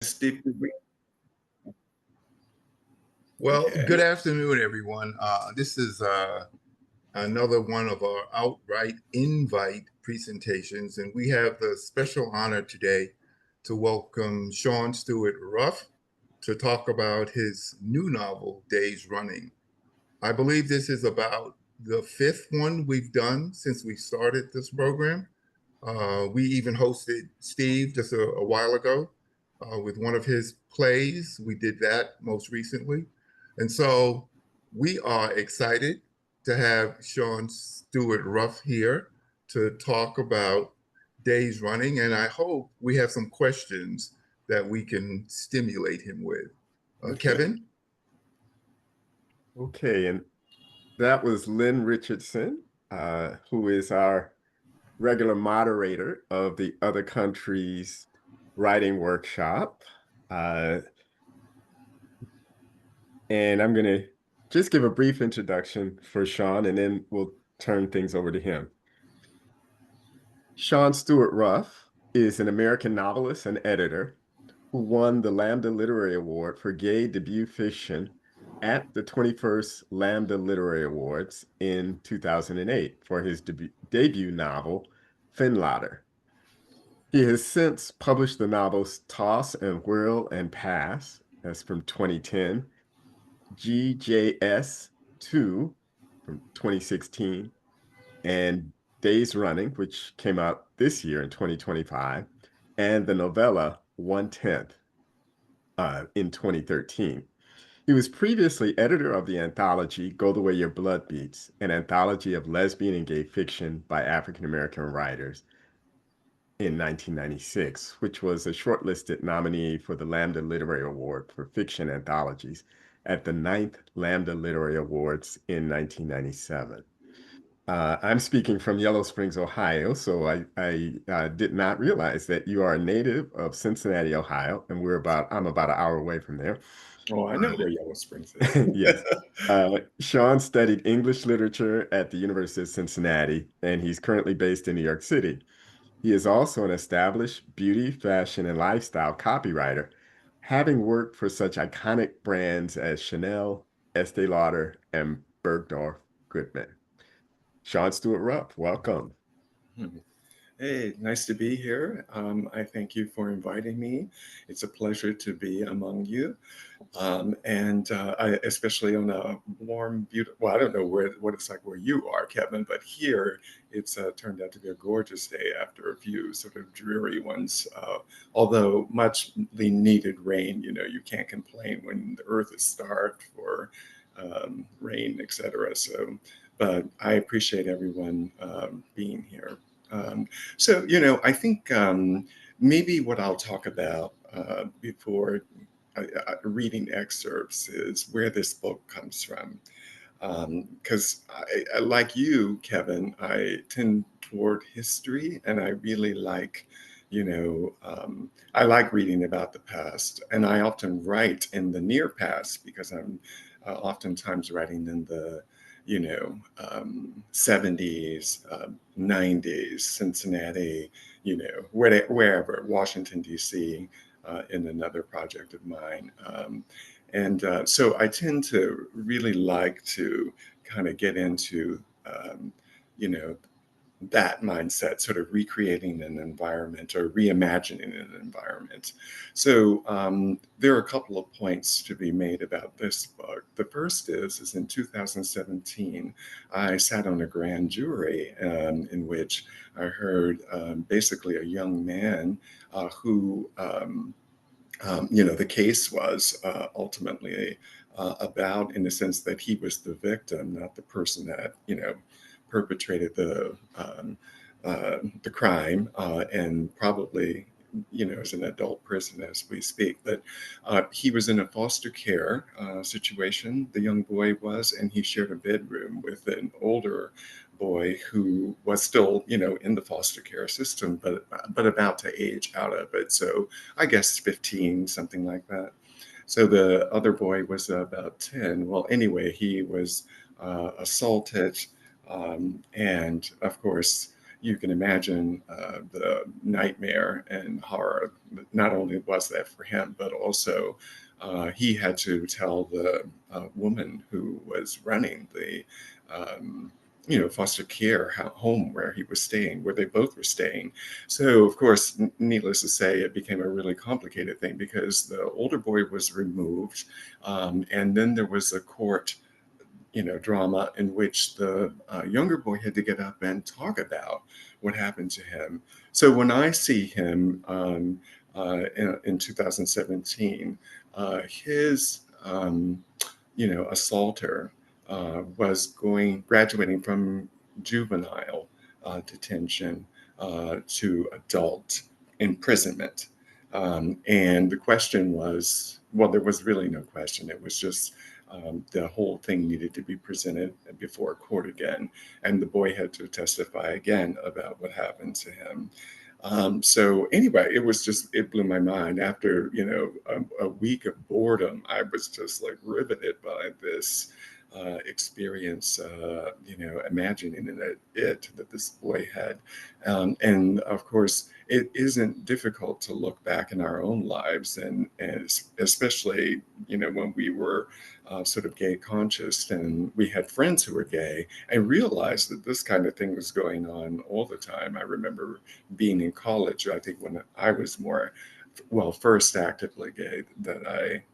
Steve, Well, okay. good afternoon, everyone. This is another one of our Outright Invite presentations, and we have the special honor today to welcome Shawn Stewart Ruff to talk about his new novel, Days Running. I believe this is about the fifth one we've done since we started this program. We even hosted Steve just a while ago with one of his plays. We did that most recently. And so we are excited to have Shawn Stewart Ruff here to talk about Days Running. And I hope we have some questions that we can stimulate him with. Okay. Kevin? Okay, and that was Lynn Richardson, who is our regular moderator of the Other Countries Writing Workshop. And I'm going to just give a brief introduction for Shawn, and then we'll turn things over to him. Shawn Stewart Ruff is an American novelist and editor who won the Lambda Literary Award for gay debut fiction at the 21st Lambda Literary Awards in 2008 for his debut novel, Finlater. He has since published the novels Toss and Whirl and Pass, that's from 2010, GJS 2 from 2016, and Days Running, which came out this year in 2025, and the novella 1/10 in 2013. He was previously editor of the anthology Go the Way Your Blood Beats, an anthology of lesbian and gay fiction by African-American writers in 1996, which was a shortlisted nominee for the Lambda Literary Award for fiction anthologies at the 9th Lambda Literary Awards in 1997. I'm speaking from Yellow Springs, Ohio, so I did not realize that you are a native of Cincinnati, Ohio, and I'm about an hour away from there. Oh, I know where Yellow Springs is. Yes. Shawn studied English literature at the University of Cincinnati, and he's currently based in New York City. He is also an established beauty, fashion, and lifestyle copywriter, having worked for such iconic brands as Chanel, Estee Lauder, and Bergdorf Goodman. Shawn Stewart Ruff, welcome. Hey, nice to be here. I thank you for inviting me. It's a pleasure to be among you. Especially on a warm, beautiful, well, I don't know what it's like where you are, Kevin, but here it's turned out to be a gorgeous day after a few sort of dreary ones. Although muchly needed rain, you can't complain when the earth is starved for rain, etc. But I appreciate everyone being here. I think maybe what I'll talk about before reading excerpts is where this book comes from. Because like you, Kevin, I tend toward history and I really like, I like reading about the past. And I often write in the near past because I'm oftentimes writing in the 70s, 90s, Cincinnati, wherever, Washington, D.C., in another project of mine. So I tend to really like to kind of get into, you know, that mindset, sort of recreating an environment or reimagining an environment. There are a couple of points to be made about this book. The first is in 2017, I sat on a grand jury in which I heard basically a young man the case was ultimately about, in the sense that he was the victim, not the person that perpetrated the crime, and probably is an adult prison as we speak. But he was in a foster care situation. The young boy was, and he shared a bedroom with an older boy who was still, in the foster care system, but about to age out of it. So I guess 15, something like that. So the other boy was about 10. Well, anyway, he was assaulted, and of course, you can imagine the nightmare and horror. Not only was that for him, but also he had to tell the woman who was running the foster care home where he was staying, where they both were staying. So, of course, needless to say, it became a really complicated thing because the older boy was removed, and then there was a court, drama in which the younger boy had to get up and talk about what happened to him. So when I see him in 2017, his assaulter was graduating from juvenile detention to adult imprisonment. And the question was, well, there was really no question. It was just the whole thing needed to be presented before a court again. And the boy had to testify again about what happened to him. So anyway, it blew my mind. After, a week of boredom, I was just like riveted by this experience, imagining that this boy had. And of course, it isn't difficult to look back in our own lives, and especially, when we were sort of gay conscious and we had friends who were gay, and realized that this kind of thing was going on all the time. I remember being in college, I think when I was first actively gay, that I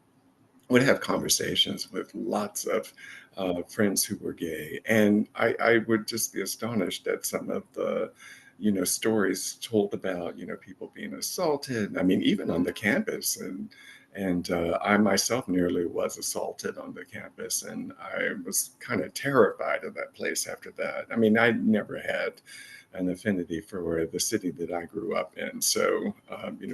would have conversations with lots of friends who were gay, and I would just be astonished at some of the, stories told about, people being assaulted. I mean, even on the campus, and I myself nearly was assaulted on the campus, and I was kind of terrified of that place after that. I mean, I never had an affinity for the city that I grew up in. So,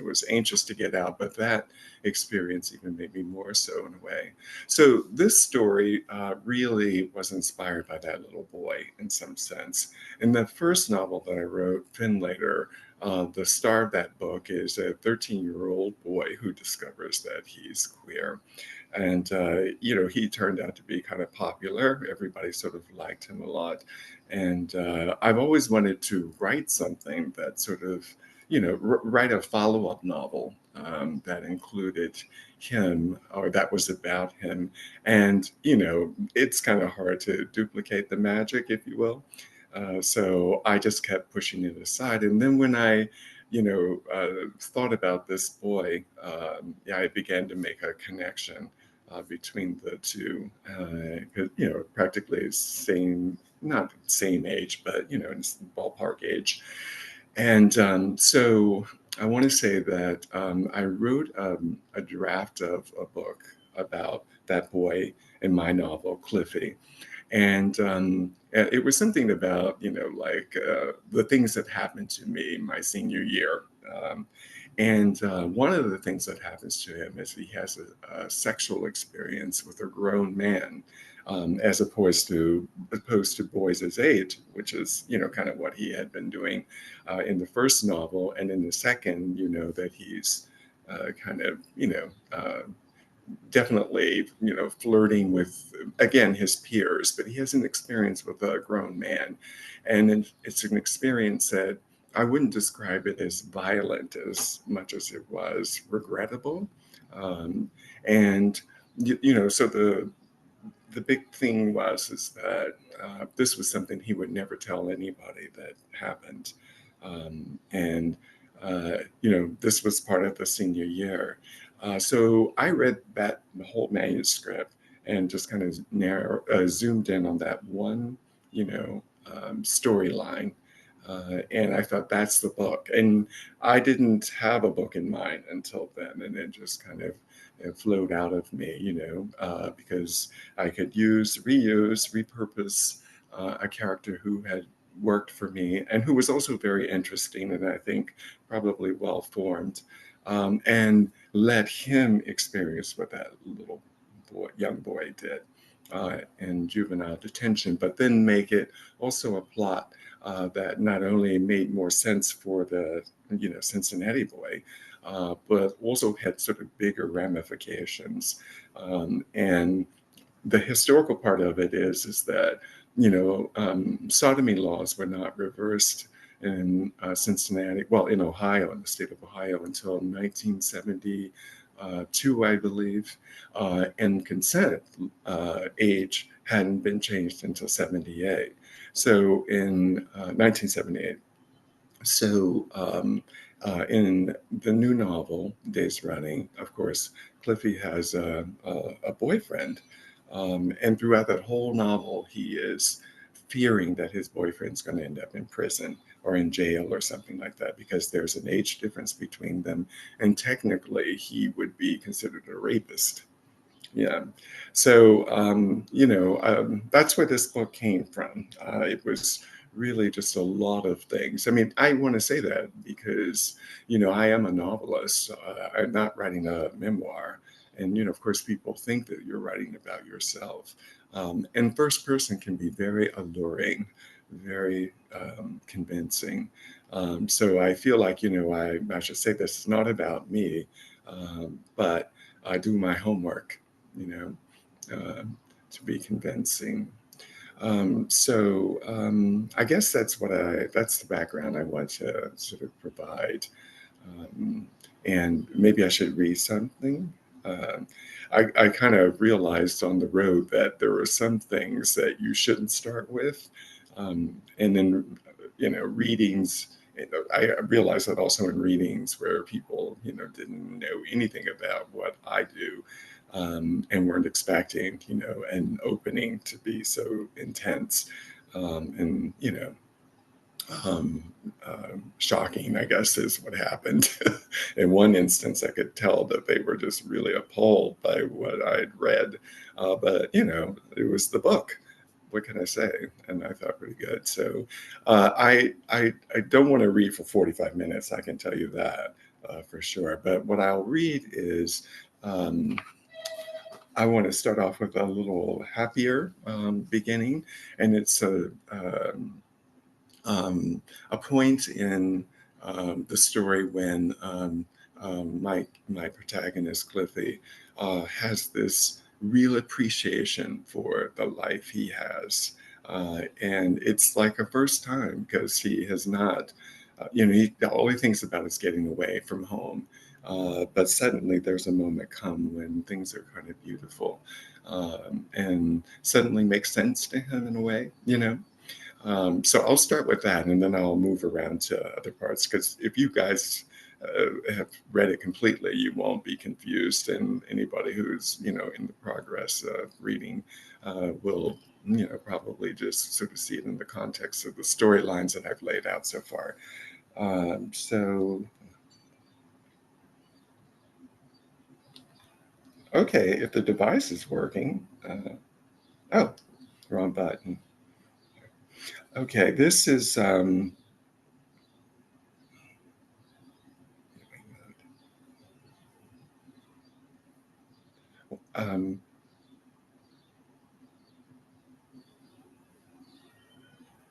was anxious to get out, but that experience even made me more so in a way. So this story really was inspired by that little boy in some sense. In the first novel that I wrote, Finlater, the star of that book is a 13-year-old boy who discovers that he's queer. And, he turned out to be kind of popular. Everybody sort of liked him a lot. And I've always wanted to write something that sort of, write a follow-up novel that included him, or that was about him. And, it's kind of hard to duplicate the magic, if you will. So I just kept pushing it aside. And then when I, thought about this boy, I began to make a connection between the two, because, practically same, not same age, but, it's ballpark age. And so I want to say that I wrote a draft of a book about that boy in my novel, Cliffy. And it was something about, the things that happened to me my senior year. And one of the things that happens to him is he has a sexual experience with a grown man, as opposed to boys his age, which is, kind of what he had been doing in the first novel. And in the second, that he's kind of, definitely, flirting with, again, his peers, but he has an experience with a grown man. And it's an experience that I wouldn't describe it as violent as much as it was regrettable. And, so the big thing is that this was something he would never tell anybody that happened. And, this was part of the senior year. So I read that the whole manuscript and just kind of zoomed in on that one, storyline. And I thought that's the book. And I didn't have a book in mind until then. And it just kind of flowed out of me, because I could reuse, repurpose a character who had worked for me and who was also very interesting and I think probably well formed, and let him experience what that little young boy did in juvenile detention, but then make it also a plot that not only made more sense for the Cincinnati boy, but also had sort of bigger ramifications. And the historical part of it is that sodomy laws were not reversed in Cincinnati, well, in Ohio, in the state of Ohio, until 1972, I believe. And consent age hadn't been changed until 78. So in 1978. So in the new novel, Days Running, of course, Cliffy has a boyfriend. And throughout that whole novel, he is fearing that his boyfriend's going to end up in prison or in jail or something like that because there's an age difference between them. And technically, he would be considered a rapist. Yeah. So, that's where this book came from. It was really just a lot of things. I mean, I want to say that because, I am a novelist. I'm not writing a memoir. And, of course, people think that you're writing about yourself. And first person can be very alluring, very convincing. So I feel like, I should say this is not about me, but I do my homework you know, to be convincing. I guess that's the background I want to sort of provide. Um, and maybe I should read something. Uh, I kind of realized on the road that there were some things that you shouldn't start with. And then, readings, I realized that also in readings where people, didn't know anything about what I do, and weren't expecting, an opening to be so intense, and um, shocking, I guess, is what happened. In one instance, I could tell that they were just really appalled by what I'd read, but it was the book. What can I say? And I thought pretty good. So I don't want to read for 45 minutes. I can tell you that for sure. But what I'll read is. I want to start off with a little happier beginning, and it's a point in the story when my protagonist Cliffy has this real appreciation for the life he has, and it's like a first time because he has not, all he thinks about is getting away from home. But suddenly there's a moment come when things are kind of beautiful, and suddenly makes sense to him in a way. So I'll start with that, and then I'll move around to other parts. Because if you guys have read it completely, you won't be confused, and anybody who's in the progress of reading will probably just sort of see it in the context of the storylines that I've laid out so far. So okay, if the device is working, oh, wrong button. Okay, this is. Um,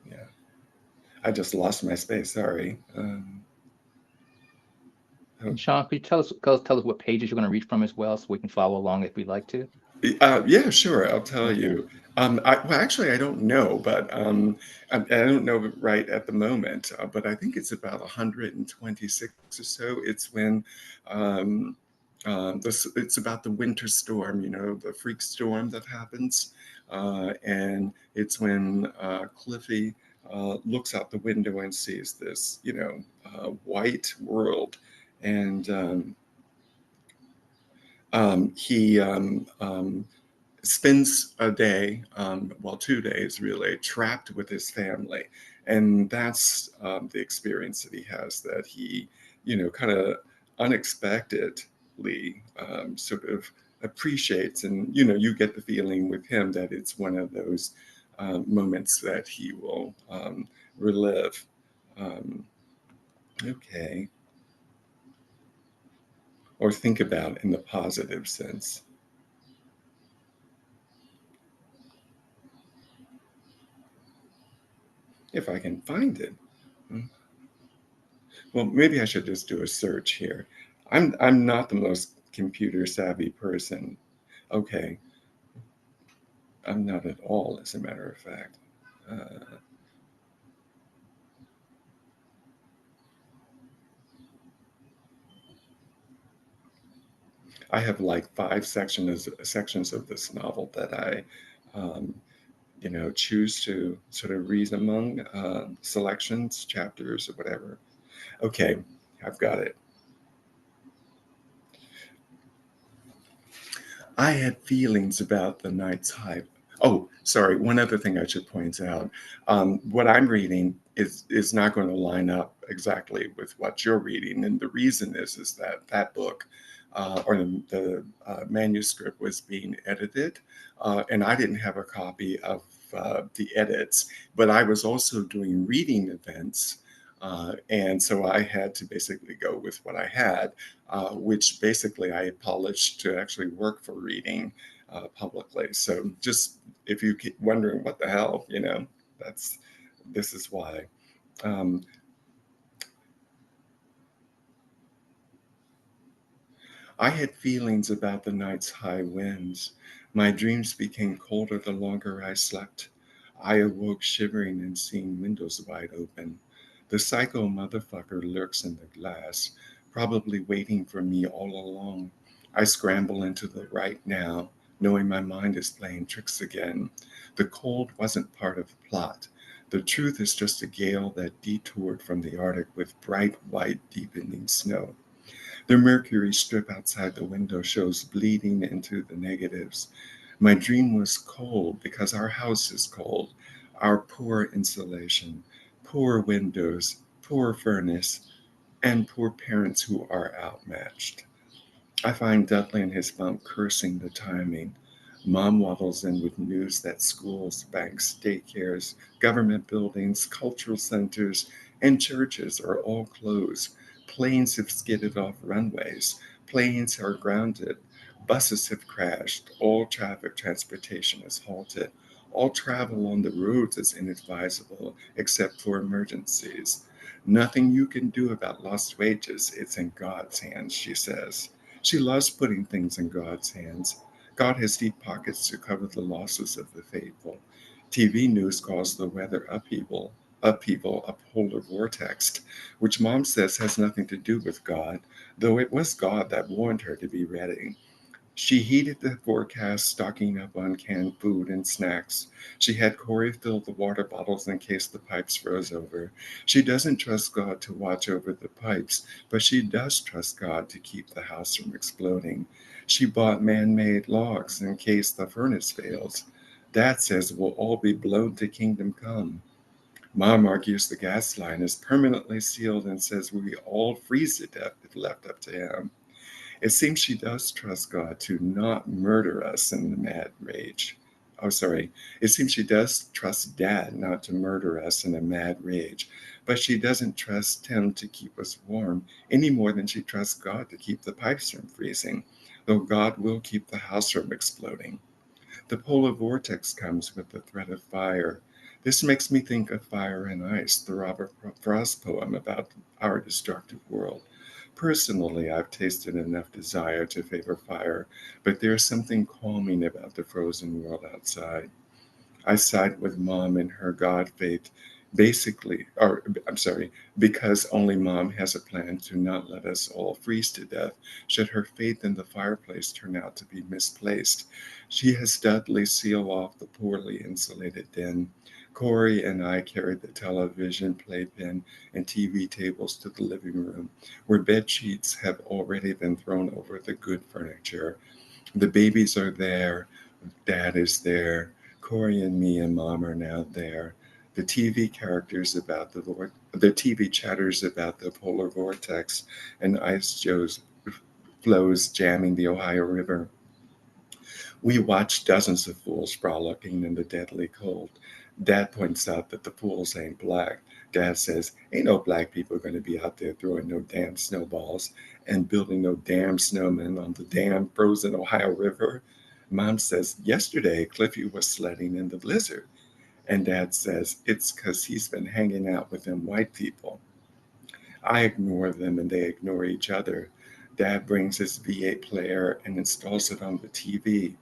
yeah, I just lost my space. Sorry. Oh, Shawn, could you tell us what pages you're going to read from as well, so we can follow along if we'd like to? yeah, sure. I'll tell Okay. you. Well, actually, I don't know, but I don't know right at the moment. But I think it's about 126 or so. It's when it's about the winter storm. The freak storm that happens, and it's when Cliffy looks out the window and sees this, white world, and he spends a day, well, 2 days really, trapped with his family. And that's the experience that he has, that he, kind of unexpectedly sort of appreciates. And, you get the feeling with him that it's one of those moments that he will relive. Um, okay. Or think about in the positive sense. If I can find it. Well, maybe I should just do a search here. I'm not the most computer savvy person. Okay, I'm not at all, as a matter of fact. Uh, I have like five sections of this novel that I, um, choose to sort of read among selections, chapters, or whatever. Okay, I've got it. I had feelings about the night's hype. Oh, sorry. One other thing I should point out: what I'm reading is not going to line up exactly with what you're reading, and the reason is that that book or the manuscript was being edited, and I didn't have a copy of the edits, but I was also doing reading events. And so I had to basically go with what I had, which basically I polished to actually work for reading publicly. So just if you keep wondering what the hell, this is why. Um, I had feelings about the night's high winds. My dreams became colder the longer I slept. I awoke shivering and seeing windows wide open. The psycho motherfucker lurks in the glass, probably waiting for me all along. I scramble into the right now, knowing my mind is playing tricks again. The cold wasn't part of the plot. The truth is just a gale that detoured from the Arctic with bright white deepening snow. The mercury strip outside the window shows bleeding into the negatives. My dream was cold because our house is cold. Our poor insulation, poor windows, poor furnace, and poor parents who are outmatched. I find Dudley and his mom cursing the timing. Mom waddles in with news that schools, banks, daycares, government buildings, cultural centers, and churches are all closed. Planes have skidded off runways. Planes are grounded. Buses have crashed. All traffic transportation is halted. All travel on the roads is inadvisable except for emergencies. Nothing you can do about lost wages. It's in God's hands, she says. She loves putting things in God's hands. God has deep pockets to cover the losses of the faithful. TV news calls the weather upheaval a polar vortex, which mom says has nothing to do with God, though it was God that warned her to be ready. She heeded the forecast, stocking up on canned food and snacks. She had Corey fill the water bottles in case the pipes froze over. She doesn't trust God to watch over the pipes, but she does trust God to keep the house from exploding. She bought man made logs in case the furnace fails. Dad says we'll all be blown to kingdom come. Mom argues the gas line is permanently sealed and says we all freeze to death if left up to him. It seems she does trust God to not murder us in the mad rage. Oh, sorry. It seems she does trust Dad not to murder us in a mad rage, but she doesn't trust him to keep us warm any more than she trusts God to keep the pipes from freezing, though God will keep the house from exploding. The polar vortex comes with the threat of fire. This makes me think of Fire and Ice, the Robert Frost poem about our destructive world. Personally, I've tasted enough desire to favor fire, but there's something calming about the frozen world outside. I side with mom in her God faith, because only mom has a plan to not let us all freeze to death should her faith in the fireplace turn out to be misplaced. She has Dudley seal off the poorly insulated den. Corey and I carried the television, playpen, and TV tables to the living room, where bed sheets have already been thrown over the good furniture. The babies are there. Dad is there. Corey and me and mom are now there. The TV chatters about the polar vortex and ice Joe's flows jamming the Ohio River. We watch dozens of fools frolicking in the deadly cold. Dad points out that the fools ain't black. Dad says, ain't no black people going to be out there throwing no damn snowballs and building no damn snowmen on the damn frozen Ohio River. Mom says, yesterday Cliffy was sledding in the blizzard. And Dad says, it's because he's been hanging out with them white people. I ignore them and they ignore each other. Dad brings his V8 player and installs it on the TV.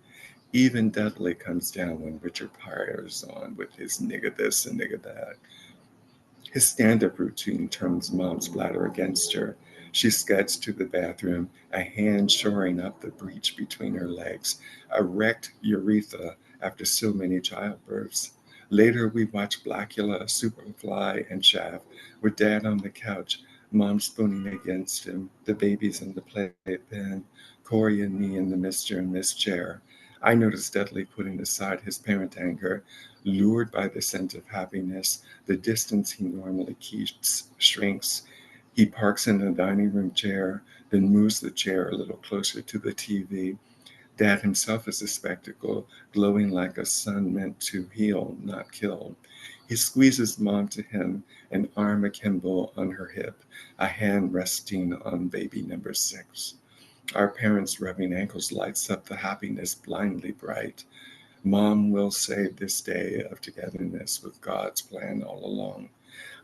Even Dudley comes down when Richard Pryor is on with his nigga this and nigga that. His stand up routine turns mom's bladder against her. She scuds to the bathroom, a hand shoring up the breach between her legs, a wrecked urethra after so many childbirths. Later, we watch Blackula, Superfly, and Shaft with Dad on the couch, Mom spooning against him, the babies in the playpen, Corey and me in the Mr. and Miss chair. I notice Dudley putting aside his parent anger, lured by the sense of happiness. The distance he normally keeps shrinks. He parks in the dining room chair, then moves the chair a little closer to the TV. Dad himself is a spectacle, glowing like a sun meant to heal, not kill. He squeezes Mom to him, an arm akimbo on her hip, a hand resting on baby number 6. Our parents' rubbing ankles lights up the happiness blindly bright. Mom will say this day of togetherness with God's plan all along.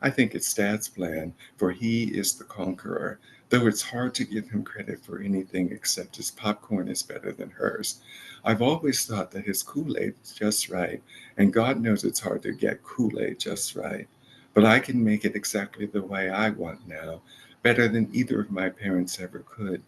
I think it's Dad's plan, for he is the conqueror, though it's hard to give him credit for anything except his popcorn is better than hers. I've always thought that his Kool-Aid's just right, and God knows it's hard to get Kool-Aid just right. But I can make it exactly the way I want now, better than either of my parents ever could.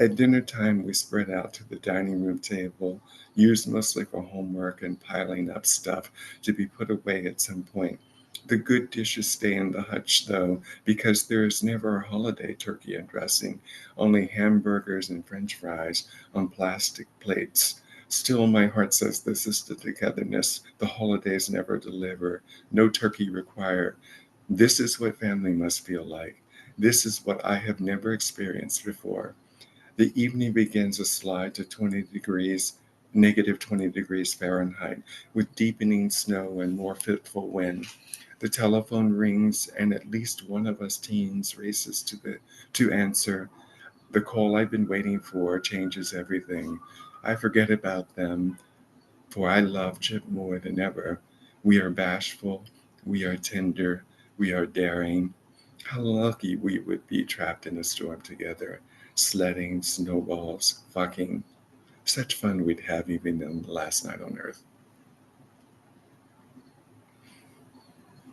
At dinner time, we spread out to the dining room table, used mostly for homework and piling up stuff to be put away at some point. The good dishes stay in the hutch, though, because there is never a holiday turkey and dressing, only hamburgers and French fries on plastic plates. Still, my heart says this is the togetherness the holidays never deliver. No turkey required. This is what family must feel like. This is what I have never experienced before. The evening begins a slide to 20 degrees, negative 20 degrees Fahrenheit, with deepening snow and more fitful wind. The telephone rings, and at least one of us teens races to answer. The call I've been waiting for changes everything. I forget about them, for I love Chip more than ever. We are bashful, we are tender, we are daring. How lucky we would be trapped in a storm together, sledding, snowballs, fucking. Such fun we'd have even on the last night on Earth.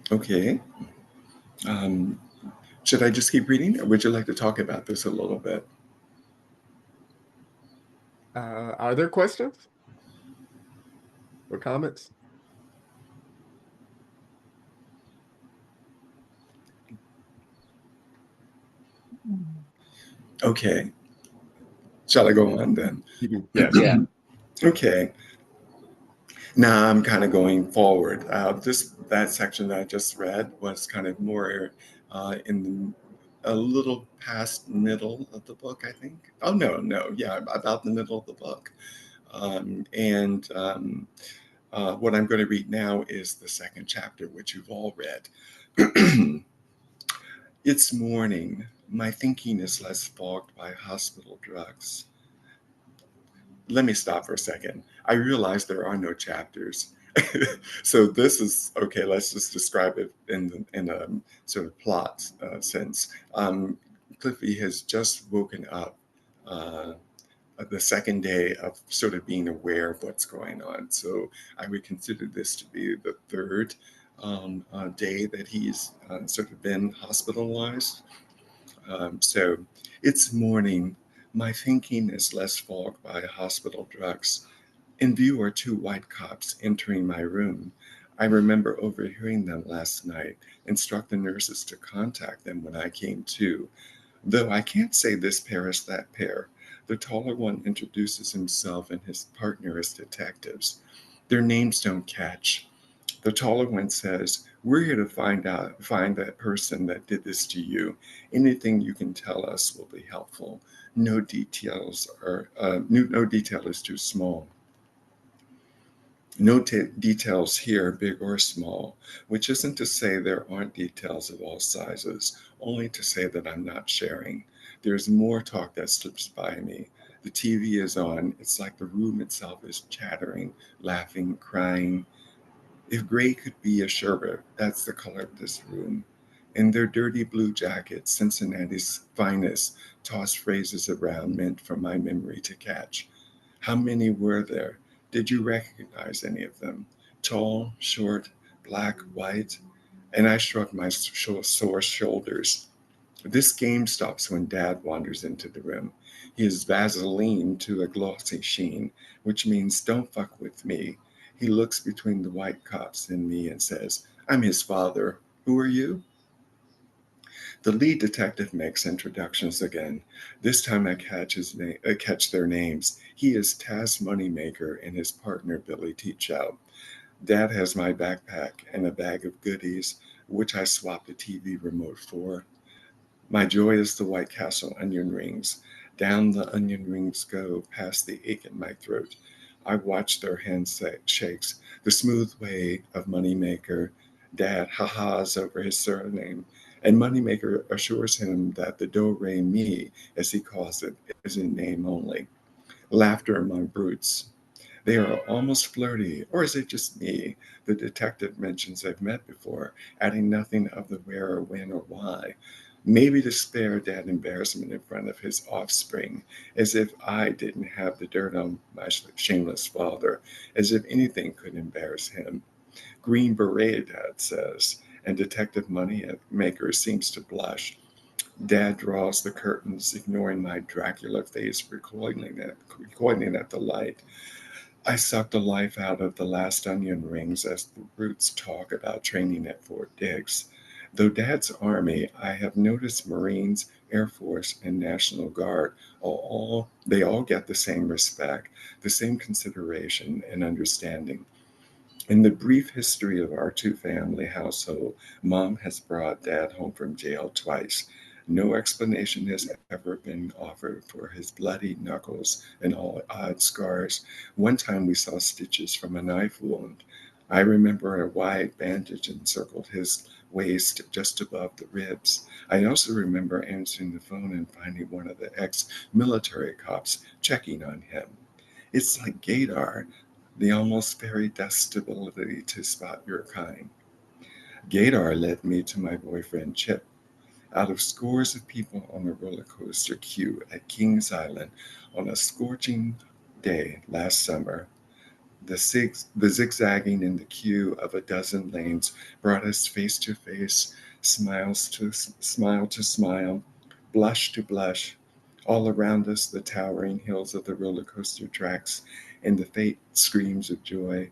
Okay. Um, should I just keep reading, or would you like to talk about this a little bit? Are there questions or comments? Okay. Shall I go on then? Yes. Yeah. Okay. Now I'm kind of going forward. That section that I just read was kind of more in a little past middle of the book, I think. Oh no, yeah, about the middle of the book. And what I'm going to read now is the second chapter, which you've all read. It's morning. My thinking is less fogged by hospital drugs. Let me stop for a second. I realize there are no chapters. So this is okay. Let's just describe it in a sort of plot sense. Cliffy has just woken up uh, the second day of sort of being aware of what's going on. So I would consider this to be the third day that he's sort of been hospitalized. So it's morning. My thinking is less fogged by hospital drugs. In view are two white cops entering my room. I remember overhearing them last night, instruct the nurses to contact them when I came to, though I can't say this pair is that pair. The taller one introduces himself and his partner as detectives. Their names don't catch. The taller one says, "We're here to find that person that did this to you. Anything you can tell us will be helpful. No detail is too small. No details here, big or small, which isn't to say there aren't details of all sizes, only to say that I'm not sharing. There's more talk that slips by me. The TV is on. It's like the room itself is chattering, laughing, crying. If gray could be a sherbet, that's the color of this room. In their dirty blue jackets, Cincinnati's finest toss phrases around meant for my memory to catch. How many were there? Did you recognize any of them? Tall, short, black, white? And I shrugged my sore shoulders. This game stops when Dad wanders into the room. He is Vaseline to a glossy sheen, which means don't fuck with me. He looks between the white cops and me and says, I'm his father. Who are you? The lead detective makes introductions again. This time I catch their names. He is Taz Moneymaker and his partner Billy Teachout. Dad has my backpack and a bag of goodies, which I swapped the TV remote for. My joy is the White Castle onion rings. Down the onion rings go, past the ache in my throat. I watch their shakes, the smooth way of Moneymaker. Dad ha-has over his surname, and Moneymaker assures him that the do-re-mi, as he calls it, is in name only. Laughter among brutes. They are almost flirty, or is it just me? The detective mentions they've met before, adding nothing of the where or when or why. Maybe to spare Dad embarrassment in front of his offspring, as if I didn't have the dirt on my shameless father, as if anything could embarrass him. Green Beret, Dad says, and Detective Moneymaker seems to blush. Dad draws the curtains, ignoring my Dracula face, recoiling at the light. I sucked the life out of the last onion rings as the brutes talk about training at Fort Dix. Though Dad's Army, I have noticed Marines, Air Force, and National Guard they all get the same respect, the same consideration and understanding. In the brief history of our two-family household, Mom has brought Dad home from jail twice. No explanation has ever been offered for his bloody knuckles and all odd scars. One time we saw stitches from a knife wound. I remember a wide bandage encircled his waist just above the ribs. I also remember answering the phone and finding one of the ex-military cops checking on him. It's like Gaydar, the almost fairy dust ability to spot your kind. Gaydar led me to my boyfriend Chip. Out of scores of people on a roller coaster queue at Kings Island on a scorching day last summer, the zigzagging in the queue of a dozen lanes brought us face to face, smile to smile, blush to blush. All around us, the towering hills of the roller coaster tracks and the faint screams of joy.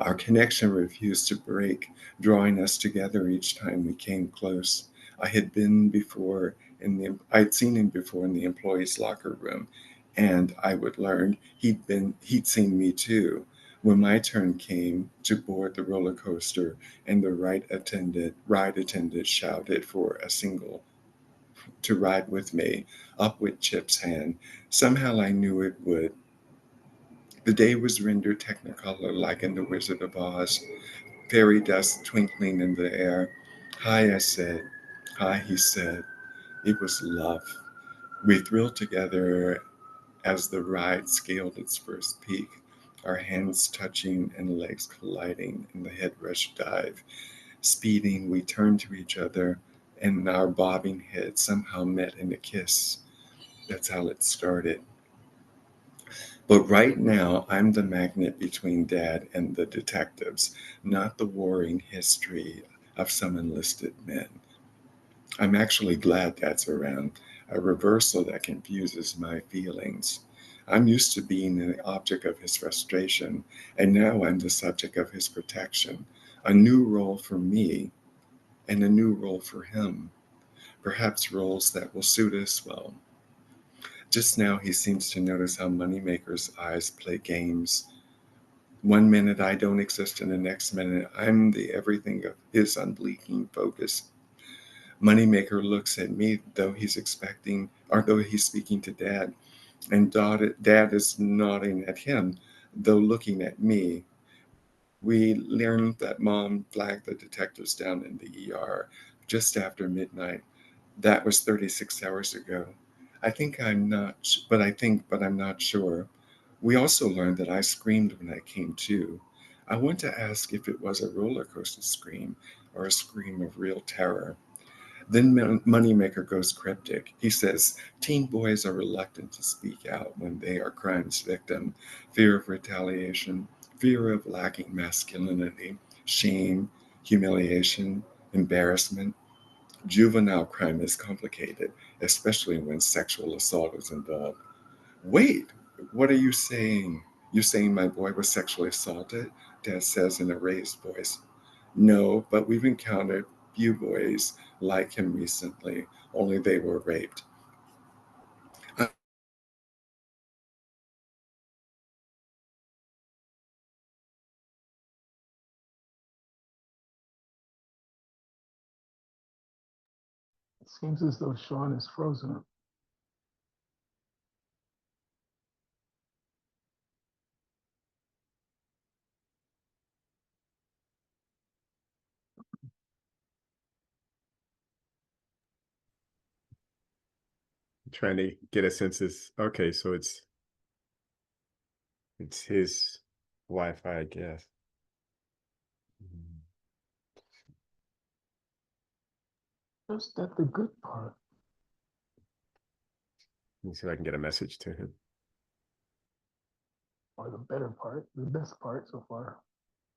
Our connection refused to break, drawing us together each time we came close. I'd seen him before in the employees' locker room, and I would learn he'd seen me too. When my turn came to board the roller coaster and the ride attendant shouted for a single to ride with me, up went Chip's hand. Somehow I knew it would. The day was rendered technicolor like in The Wizard of Oz, fairy dust twinkling in the air. Hi, I said. Hi, he said. It was love. We thrilled together as the ride scaled its first peak, our hands touching and legs colliding in the headrush dive. Speeding, we turned to each other, and our bobbing heads somehow met in a kiss. That's how it started. But right now, I'm the magnet between Dad and the detectives, not the warring history of some enlisted men. I'm actually glad Dad's around, a reversal that confuses my feelings. I'm used to being the object of his frustration, and now I'm the subject of his protection. A new role for me and a new role for him, perhaps roles that will suit us well. Just now, he seems to notice how Moneymaker's eyes play games. One minute I don't exist, and the next minute I'm the everything of his unblinking focus. Moneymaker looks at me though he's speaking to Dad, and Dad is nodding at him, though looking at me. We learned that Mom flagged the detectives down in the ER just after midnight. That was 36 hours ago. But I'm not sure. We also learned that I screamed when I came to. I want to ask if it was a roller coaster scream or a scream of real terror. Then Moneymaker goes cryptic. He says teen boys are reluctant to speak out when they are crime's victim. Fear of retaliation, fear of lacking masculinity, shame, humiliation, embarrassment. Juvenile crime is complicated, especially when sexual assault is involved. Wait, what are you saying? You're saying my boy was sexually assaulted? Dad says in a raised voice. No, but we've encountered few boys like him recently, only they were raped. It seems as though Shawn is frozen. Trying to get a census. Okay, so it's his Wi-Fi, I guess. Is that the good part? Let me see if I can get a message to him. Or the better part, the best part so far?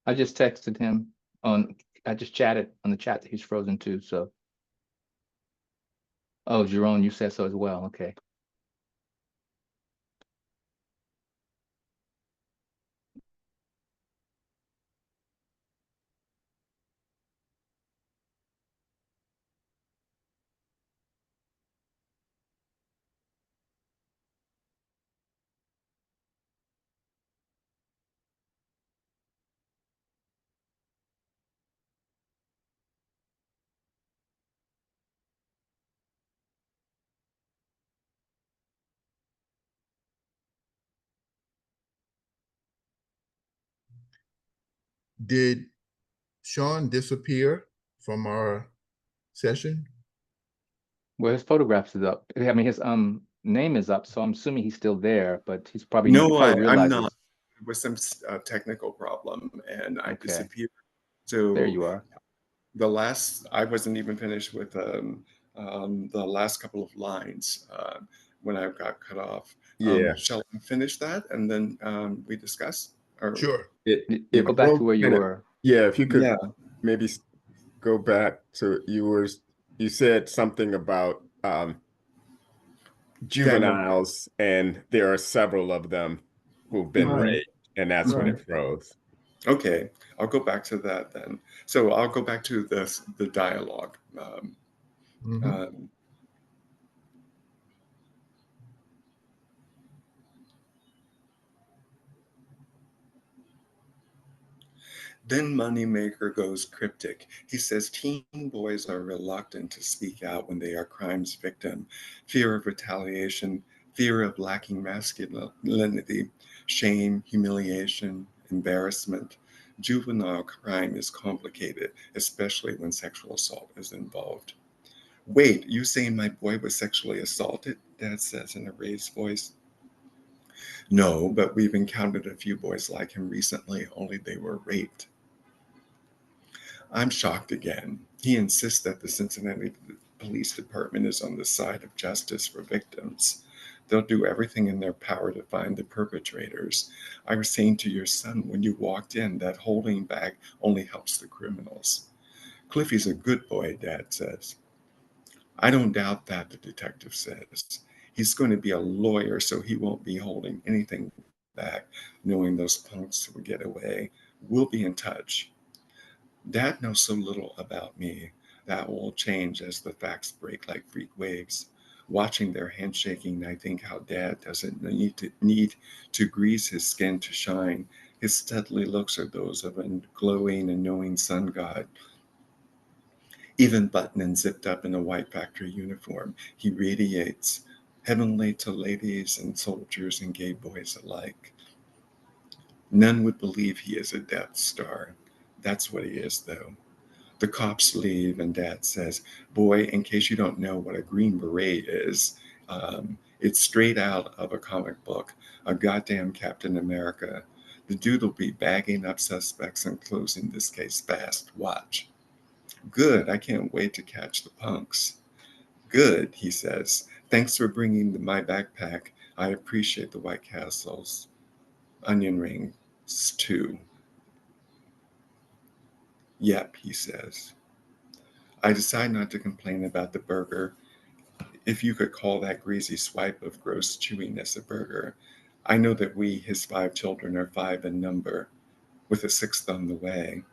I just texted him I just chatted on the chat that he's frozen too, so. Oh, Jerome, you said so as well, okay. Did Shawn disappear from our session? Well, his photographs is up. I mean, his name is up, so I'm assuming he's still there, but he's probably No, probably I'm realizes. not. It was some technical problem, and I Okay. disappeared. There So you are. I wasn't even finished with the last couple of lines when I got cut off. Yeah. Shall I finish that and then we discuss? Or, Sure. You go back to where you were. Yeah, if you could yeah, maybe go back to you said something about juveniles, and there are several of them who've been Right. raped, and that's when it froze. Okay, I'll go back to that then. So I'll go back to the dialogue. Um, Then Moneymaker goes cryptic. He says teen boys are reluctant to speak out when they are crime's victim. Fear of retaliation, fear of lacking masculinity, shame, humiliation, embarrassment. Juvenile crime is complicated, especially when sexual assault is involved. Wait, you saying my boy was sexually assaulted? Dad says in a raised voice. No, but we've encountered a few boys like him recently, only they were raped. I'm shocked again. He insists that the Cincinnati Police Department is on the side of justice for victims. They'll do everything in their power to find the perpetrators. I was saying to your son when you walked in that holding back only helps the criminals. Cliffy's a good boy, Dad says. I don't doubt that, the detective says. He's going to be a lawyer, so he won't be holding anything back, knowing those punks will get away. We'll be in touch. Dad knows so little about me. That will change as the facts break like freak waves. Watching their handshaking, I think how Dad doesn't need to grease his skin to shine. His steadily looks are those of a glowing and knowing sun god. Even buttoned and zipped up in a white factory uniform, he radiates heavenly to ladies and soldiers and gay boys alike. None would believe he is a Death Star. That's what he is, though. The cops leave, and Dad says, boy, in case you don't know what a Green Beret is, it's straight out of a comic book, a goddamn Captain America. The dude will be bagging up suspects and closing this case fast. Watch. Good, I can't wait to catch the punks. Good, he says. Thanks for bringing my backpack. I appreciate the White Castle's onion rings, too. Yep, he says. I decide not to complain about the burger, if you could call that greasy swipe of gross chewiness a burger. I know that we, his 5 children, are 5 in number, with a 6th on the way.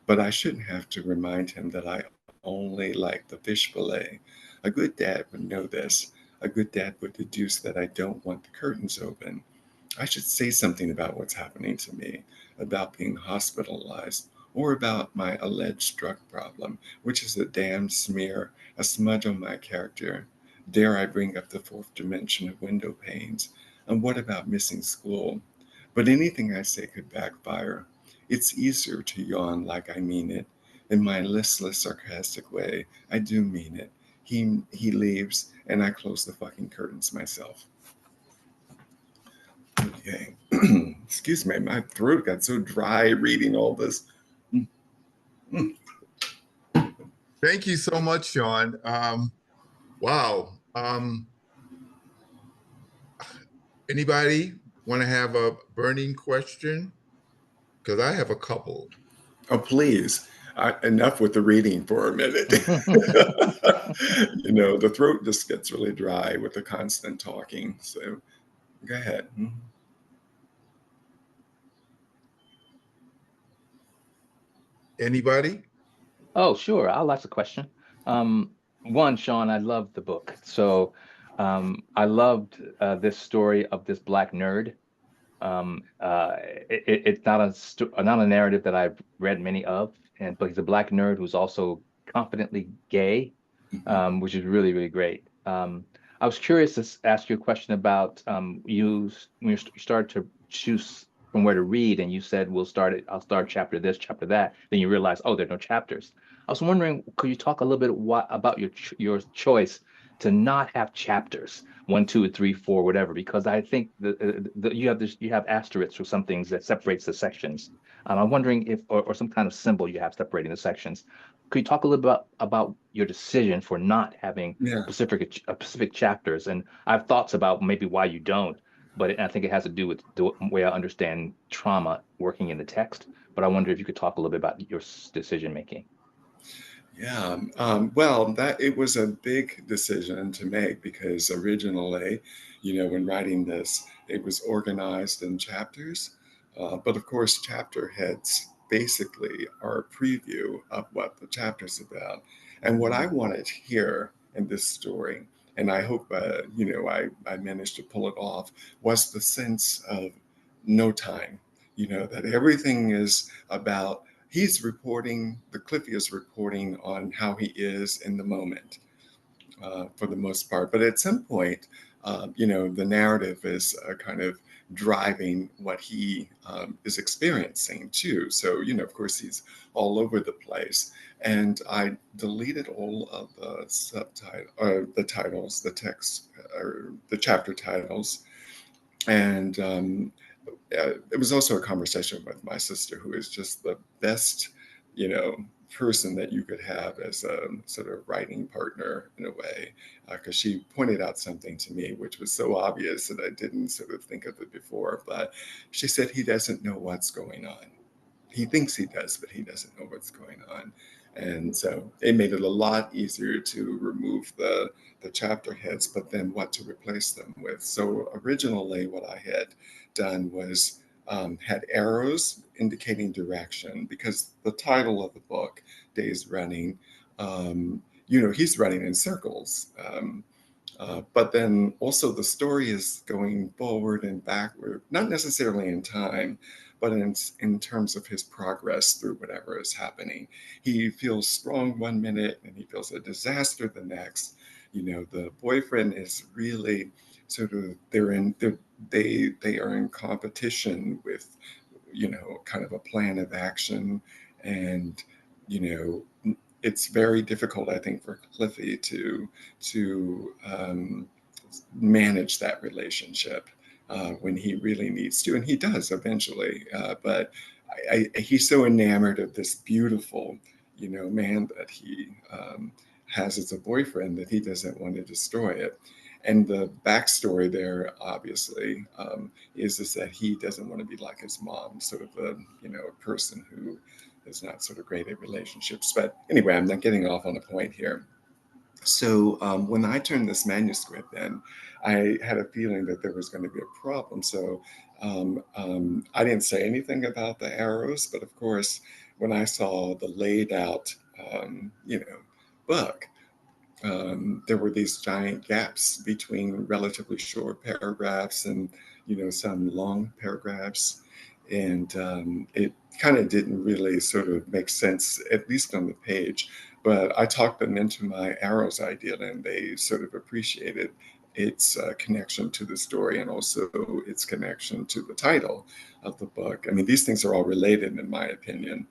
But I shouldn't have to remind him that I only like the fish fillet. A good dad would know this. A good dad would deduce that I don't want the curtains open. I should say something about what's happening to me, about being hospitalized, or about my alleged drug problem, which is a damn smear, a smudge on my character. Dare I bring up the 4th dimension of window panes? And what about missing school? But anything I say could backfire. It's easier to yawn like I mean it. In my listless, sarcastic way, I do mean it. He leaves, and I close the fucking curtains myself. Okay. Excuse me, my throat got so dry reading all this. Thank you so much, Shawn. Wow. Anybody want to have a burning question? Because I have a couple. Oh, please. Enough with the reading for a minute. The throat just gets really dry with the constant talking. So go ahead. Anybody? Oh, sure. I'll ask a question. One, Shawn, I love the book. So I loved this story of this black nerd. It's not a narrative that I've read many of, but he's a black nerd who's also confidently gay, which is really, really great. I was curious to ask you a question about when you started to choose from where to read, and you said I'll start chapter this, chapter that. Then you realize, oh, there are no chapters. I was wondering, could you talk a little bit about your choice to not have chapters, 1, 2, 3, 4, whatever, because I think you have asterisks or some things that separates the sections. I'm wondering if or some kind of symbol you have separating the sections. Could you talk a little bit about your decision for not having Yeah. specific chapters? And I have thoughts about maybe why you don't, but I think it has to do with the way I understand trauma working in the text. But I wonder if you could talk a little bit about your decision making. Yeah. Well, that it was a big decision to make because originally, when writing this, it was organized in chapters. But of course, chapter heads basically are a preview of what the chapter's about. And what I wanted here in this story, and I hope, I managed to pull it off, was the sense of no time, that everything is about the Cliffy is reporting on how he is in the moment for the most part. But at some point, the narrative is kind of driving what he is experiencing too. So, of course, he's all over the place. And I deleted all of the the titles, the text, or the chapter titles. And it was also a conversation with my sister, who is just the best, you know, person that you could have as a sort of writing partner in a way, because she pointed out something to me which was so obvious that I didn't sort of think of it before. But she said he doesn't know what's going on. He thinks he does, but he doesn't know what's going on. And so it made it a lot easier to remove the chapter heads, but then what to replace them with. So originally, what I had done was had arrows indicating direction, because the title of the book, Days Running, he's running in circles. But then also the story is going forward and backward, not necessarily in time, but in terms of his progress through whatever is happening. He feels strong one minute and he feels a disaster the next. The boyfriend is really sort of they are in competition with, kind of a plan of action. And, it's very difficult, I think, for Cliffy to manage that relationship when he really needs to, and he does eventually. But he's so enamored of this beautiful, man that he has as a boyfriend that he doesn't want to destroy it. And the backstory there, obviously, is that he doesn't want to be like his mom, sort of a person who is not sort of great at relationships. But anyway, I'm not getting off on a point here. So when I turned this manuscript in, I had a feeling that there was going to be a problem. So I didn't say anything about the arrows, but of course, when I saw the laid out, book, there were these giant gaps between relatively short paragraphs and, some long paragraphs. And it kind of didn't really sort of make sense, at least on the page. But I talked them into my arrows idea, and they sort of appreciated its connection to the story and also its connection to the title of the book. I mean, these things are all related, in my opinion.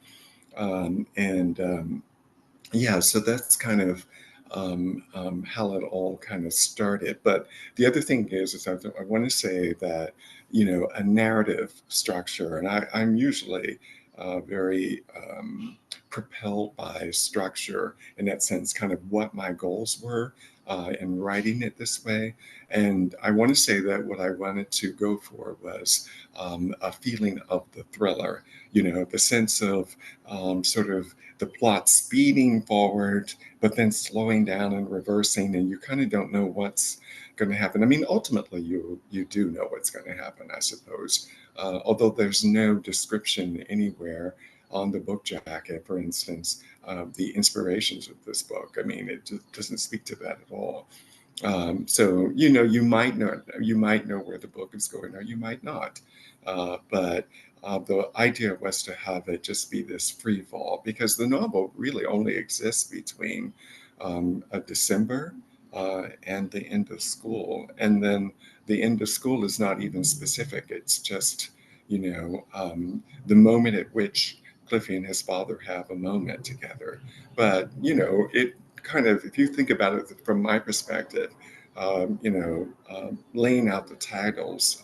Yeah, so that's kind of how it all kind of started. But the other thing is I want to say that, a narrative structure, and I'm usually very propelled by structure in that sense, kind of what my goals were in writing it this way. And I want to say that what I wanted to go for was a feeling of the thriller, the sense of sort of the plot speeding forward, but then slowing down and reversing, and you kind of don't know what's going to happen. I mean, ultimately, you do know what's going to happen, I suppose, although there's no description anywhere on the book jacket, for instance, the inspirations of this book. I mean, it just doesn't speak to that at all. So you might know where the book is going, or you might not. But the idea was to have it just be this free fall, because the novel really only exists between December and the end of school, and then the end of school is not even specific. It's just the moment at which Cliffy and his father have a moment together. But it kind of, if you think about it from my perspective, laying out the titles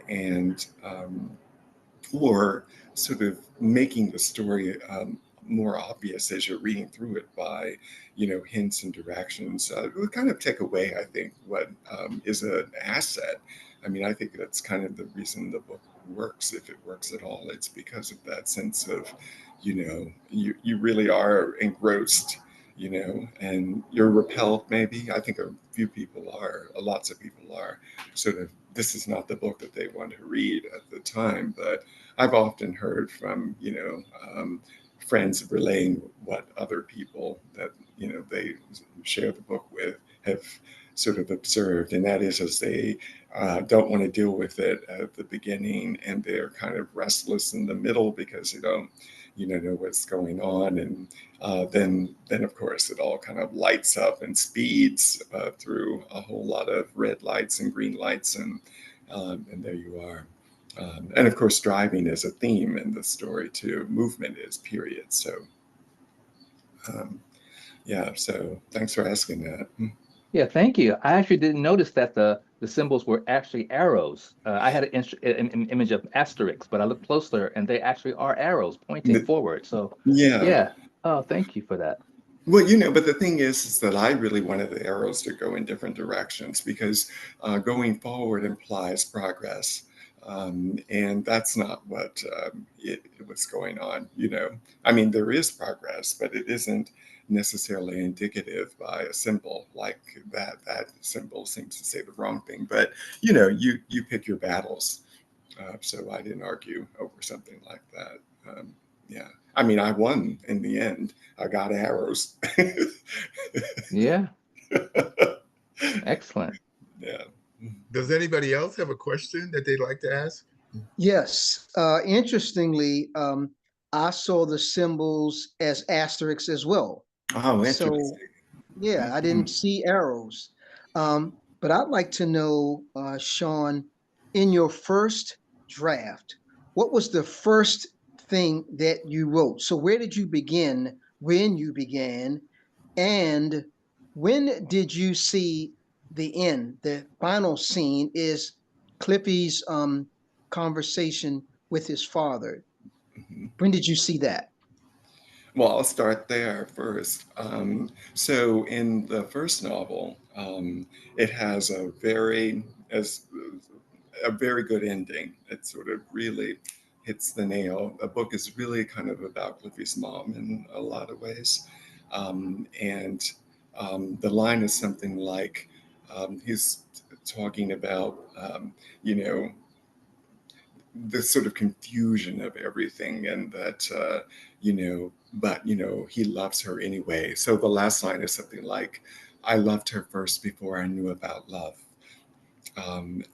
and or sort of making the story more obvious as you're reading through it by, hints and directions. It would kind of take away, I think, what is an asset. I mean, I think that's kind of the reason the book works, if it works at all. It's because of that sense of, you really are engrossed, and you're repelled, maybe. I think a few people are, lots of people are sort of, this is not the book that they want to read at the time. But I've often heard from, friends relaying what other people that, they share the book with have sort of observed. And that is, as they don't want to deal with it at the beginning, and they're kind of restless in the middle because they don't, know what's going on. And then of course it all kind of lights up and speeds through a whole lot of red lights and green lights, and there you are. And of course, driving is a theme in the story too. Movement is, period. So, yeah. So, thanks for asking that. Yeah, thank you. I actually didn't notice that the symbols were actually arrows. I had an image of asterisks, but I looked closer and they actually are arrows pointing forward. So Yeah. yeah. Oh, thank you for that. Well, but the thing is that I really wanted the arrows to go in different directions, because going forward implies progress. And that's not what it was going on. I mean, there is progress, but it isn't necessarily indicative by a symbol like that. That symbol seems to say the wrong thing, but you pick your battles. So I didn't argue over something like that. Yeah. I mean, I won in the end. I got arrows. Yeah. Excellent. Yeah. Does anybody else have a question that they'd like to ask? Yes. Interestingly, I saw the symbols as asterisks as well. Oh, So, interesting. yeah, I didn't see arrows. But I'd like to know, Shawn, in your first draft, what was the first thing that you wrote? So, where did you begin, when you began, and when did you see the end? The final scene is Cliffy's conversation with his father. Mhm. When did you see that? Well, I'll start there first. So in the first novel, it has a very good ending. It sort of really hits the nail. The book is really kind of about Cliffy's mom in a lot of ways. And the line is something like, he's talking about, you know, the sort of confusion of everything, and that, you know, but, you know, he loves her anyway. So the last line is something like, I loved her first before I knew about love.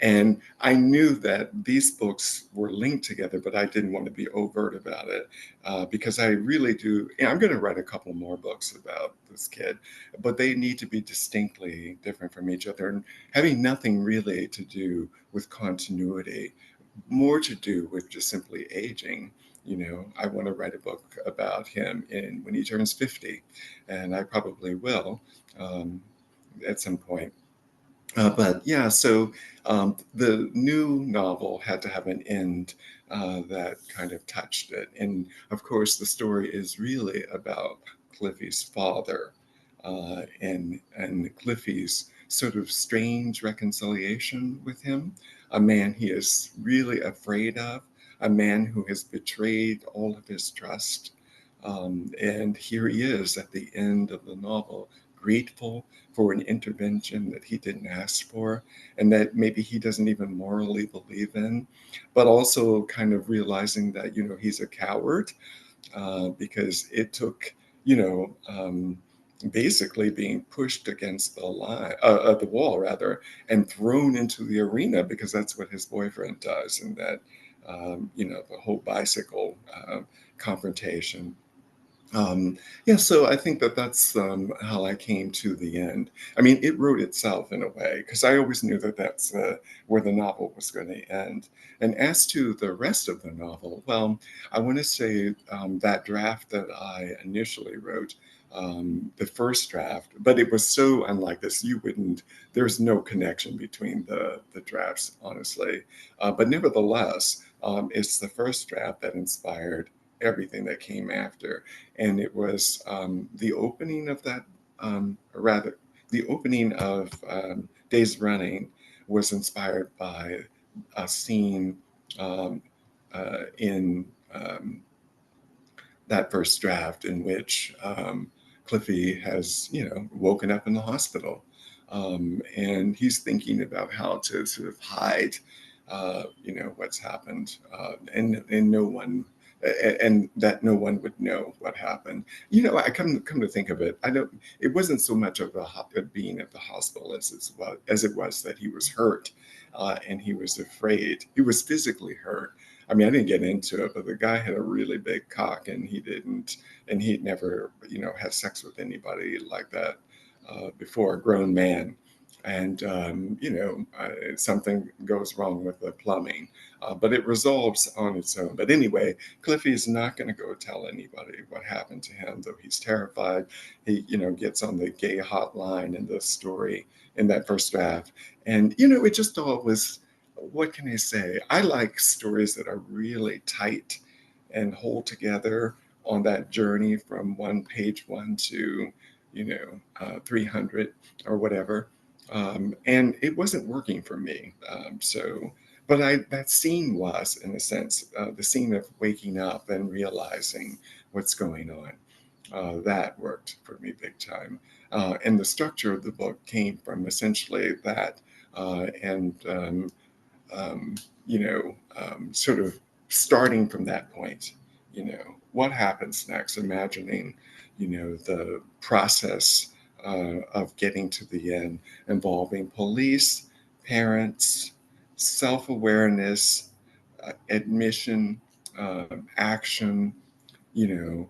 And I knew that these books were linked together, but I didn't want to be overt about it, because I really do. And I'm going to write a couple more books about this kid, but they need to be distinctly different from each other and having nothing really to do with continuity, more to do with just simply aging. You know, I want to write a book about him when he turns 50, and I probably will, at some point. But yeah, so the new novel had to have an end that kind of touched it. And of course, the story is really about Cliffy's father, and Cliffy's sort of strange reconciliation with him, a man he is really afraid of, a man who has betrayed all of his trust. And here he is at the end of the novel, grateful for an intervention that he didn't ask for and that maybe he doesn't even morally believe in, but also kind of realizing that, you know, he's a coward, because it took, you know, basically being pushed against the wall rather, and thrown into the arena because that's what his boyfriend does, and that, you know, the whole bicycle confrontation. Yeah, so I think that that's how I came to the end. I mean, it wrote itself in a way, because I always knew that that's where the novel was going to end. And as to the rest of the novel, well, I want to say that draft that I initially wrote, the first draft, but it was so unlike this, you wouldn't, there's no connection between the drafts, honestly. But nevertheless, it's the first draft that inspired everything that came after. And it was the opening of that, or rather, the opening of Days Running was inspired by a scene um, in that first draft in which Cliffy has, you know, woken up in the hospital. And he's thinking about how to sort of hide, you know, what's happened, and no one, and that no one would know what happened. You know, I come to think of it, I don't. It wasn't so much of being at the hospital as it was that he was hurt, and he was afraid. He was physically hurt. I mean, I didn't get into it, but the guy had a really big cock, and he'd never, you know, had sex with anybody like that before, a grown man. And, you know, something goes wrong with the plumbing, but it resolves on its own. But anyway, Cliffy's not going to go tell anybody what happened to him, though he's terrified. He, you know, gets on the gay hotline in the story in that first draft. And, you know, it just all was, what can I say? I like stories that are really tight and hold together on that journey from page one to, you know, 300 or whatever. And it wasn't working for me. But that scene was, in a sense, the scene of waking up and realizing what's going on. That worked for me big time. And the structure of the book came from essentially that, and you know, sort of starting from that point, you know, what happens next, imagining, you know, the process of getting to the end, involving police, parents, self-awareness, admission, action, you know,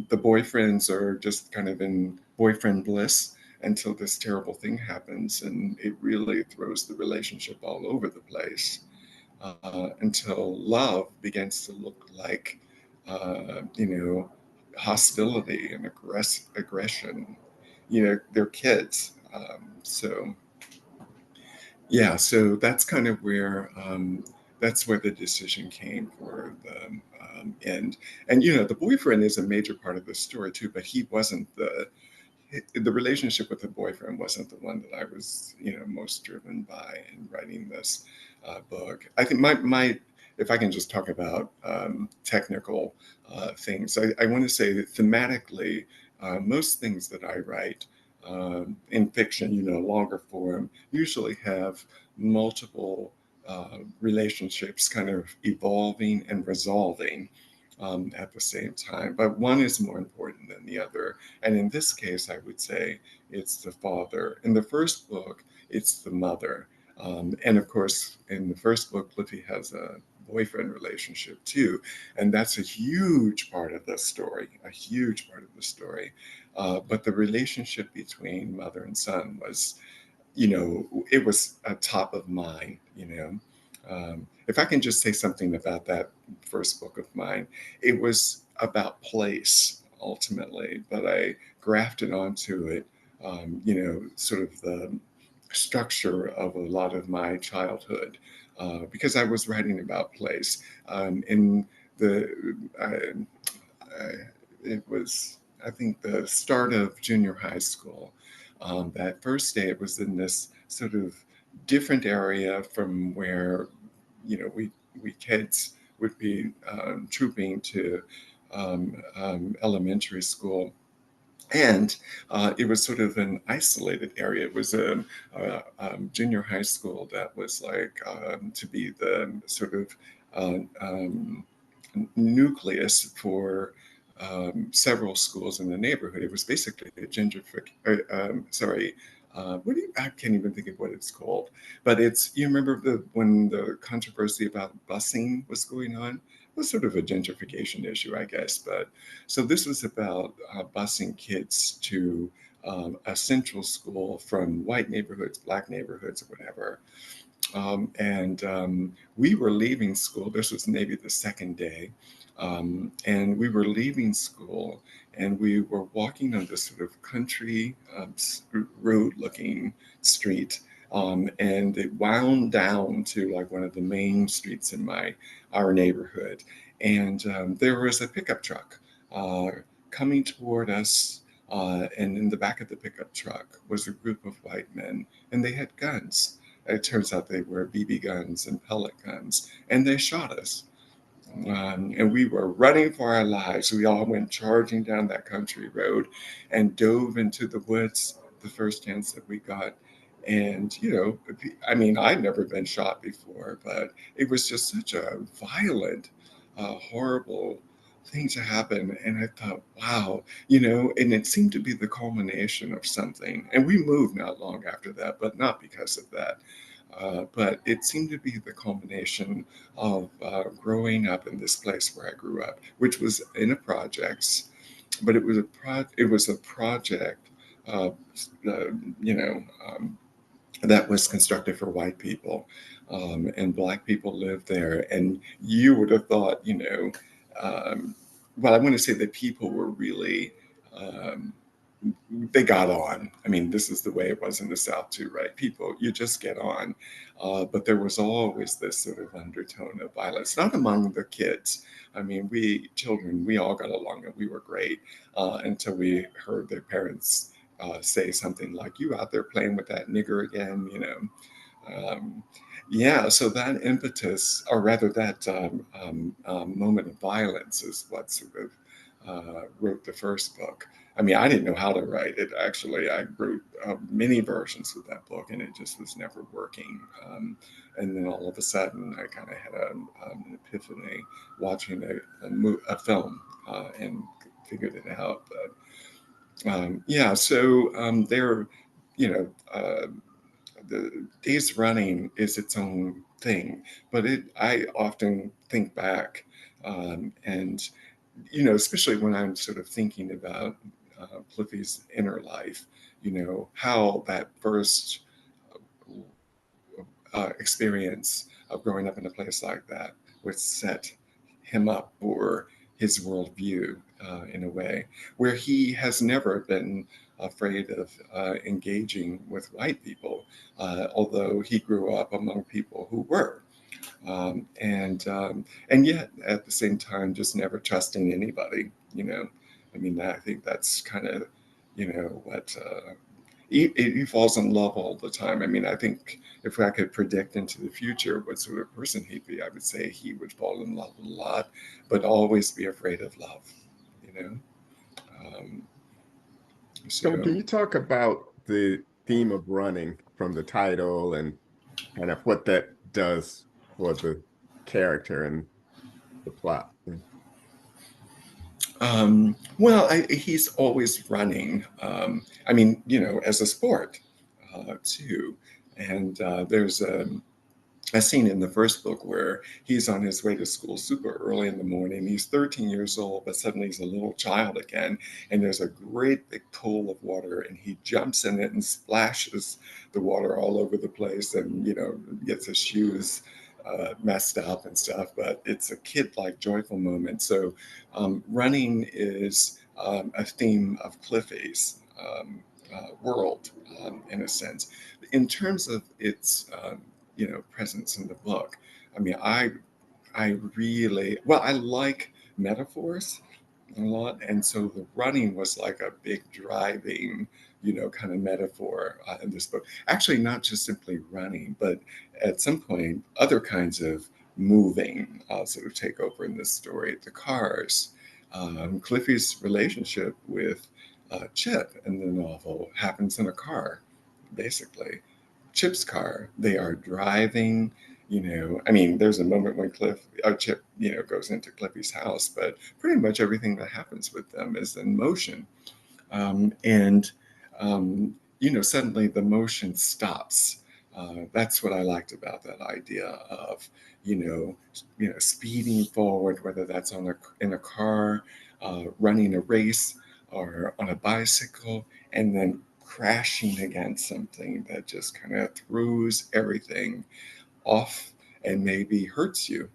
the boyfriends are just kind of in boyfriend bliss until this terrible thing happens, and it really throws the relationship all over the place, until love begins to look like, you know, hostility and aggression. You know, they're kids. So yeah, so that's kind of where, that's where the decision came for the end. And you know, the boyfriend is a major part of the story too, but he wasn't the relationship with the boyfriend wasn't the one that I was, you know, most driven by in writing this book. I think my if I can just talk about technical things, I want to say that thematically, most things that I write in fiction, longer form, usually have multiple relationships kind of evolving and resolving at the same time. But one is more important than the other. And in this case, I would say it's the father. In the first book, it's the mother. And of course, in the first book, Cliffy has a boyfriend relationship too. And that's a huge part of the story, a huge part of the story. But the relationship between mother and son was, it was a top of mind, if I can just say something about that first book of mine, it was about place ultimately, but I grafted onto it, sort of the structure of a lot of my childhood, because I was writing about place. In the, it was, I think, the start of junior high school. That first day, it was in this sort of different area from where, we kids would be trooping to elementary school. And it was sort of an isolated area. It was a junior high school that was like to be the sort of nucleus for several schools in the neighborhood. It was basically a I can't even think of what it's called, but you remember when the controversy about busing was going on? It was sort of a gentrification issue, I guess. But so this was about busing kids to a central school from white neighborhoods, black neighborhoods, or whatever. And we were leaving school. This was maybe the second day. And we were leaving school and we were walking on this sort of country road looking street. And it wound down to like one of the main streets in our neighborhood. And there was a pickup truck coming toward us. And in the back of the pickup truck was a group of white men, and they had guns. It turns out they were BB guns and pellet guns, and they shot us. And we were running for our lives. We all went charging down that country road and dove into the woods the first chance that we got. And, I mean, I'd never been shot before, but it was just such a violent, horrible thing to happen. And I thought, wow, and it seemed to be the culmination of something. And we moved not long after that, but not because of that. But it seemed to be the culmination of growing up in this place where I grew up, which was in a projects, but it was a project, uh, uh, you know, um, that was constructed for white people, and black people lived there. And you would have thought, um, well, I want to say that people were really. Um, they got on. I mean, this is the way it was in the South too, right? People, you just get on. But there was always this sort of undertone of violence, not among the kids. I mean, we children, we all got along and we were great until we heard their parents say something like, "You out there playing with that nigger again?" Yeah, so that impetus, or rather that moment of violence, is what sort of wrote the first book. I mean, I didn't know how to write it. Actually, I wrote many versions of that book, and it just was never working. And then all of a sudden, I kind of had an epiphany watching a film and figured it out. But yeah, so you know, uh, the Days Running is its own thing, but I often think back, and especially when I'm sort of thinking about Cliffy's inner life, how that first experience of growing up in a place like that would set him up for his worldview in a way where he has never been afraid of engaging with white people, although he grew up among people who were. And yet at the same time, just never trusting anybody. I mean, I think that's kind of, what he falls in love all the time. I mean, I think if I could predict into the future what sort of person he'd be, I would say he would fall in love a lot, but always be afraid of love, you know? So So, can you talk about the theme of running from the title and kind of what that does for the character and the plot? well, he's always running. I mean, you know, as a sport too. And there's a scene in the first book where he's on his way to school super early in the morning. He's 13 years old, but suddenly he's a little child again. And there's a great big pool of water, and he jumps in it and splashes the water all over the place and, you know, gets his shoes messed up and stuff. But it's a kid-like joyful moment. So running is a theme of Cliffy's world, in a sense. In terms of its you know, presence in the book. I mean, I really, well, I like metaphors a lot, and so the running was like a big driving, you know, kind of metaphor in this book. Actually, not just simply running, but at some point, other kinds of moving sort of take over in this story. The cars, Cliffy's relationship with Chip in the novel happens in a car, basically. Chip's car. They are driving, you know, I mean, there's a moment when Chip, you know, goes into Cliffy's house, but pretty much everything that happens with them is in motion. And, you know, suddenly the motion stops. That's what I liked about that idea of, you know, speeding forward, whether that's in a car, running a race, or on a bicycle, and then crashing against something that just kind of throws everything off and maybe hurts you.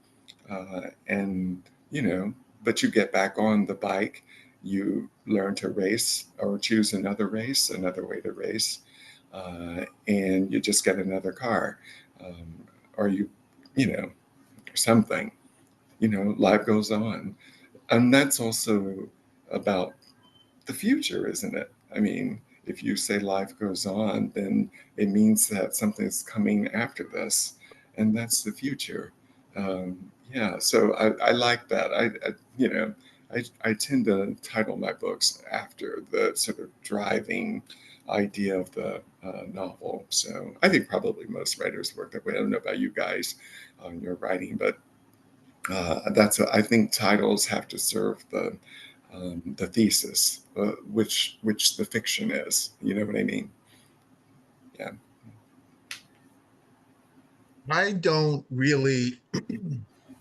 And, you know, but you get back on the bike, you learn to race or choose another race, another way to race, and you just get another car. Or you know, something, you know, life goes on. And that's also about the future, isn't it? I mean, if you say life goes on, then it means that something's coming after this, and that's the future. Yeah, so I like that. You know, I tend to title my books after the sort of driving idea of the novel. So I think probably most writers work that way. I don't know about you guys on your writing, but I think titles have to serve the thesis, which the fiction is. You know what I mean? Yeah. I don't really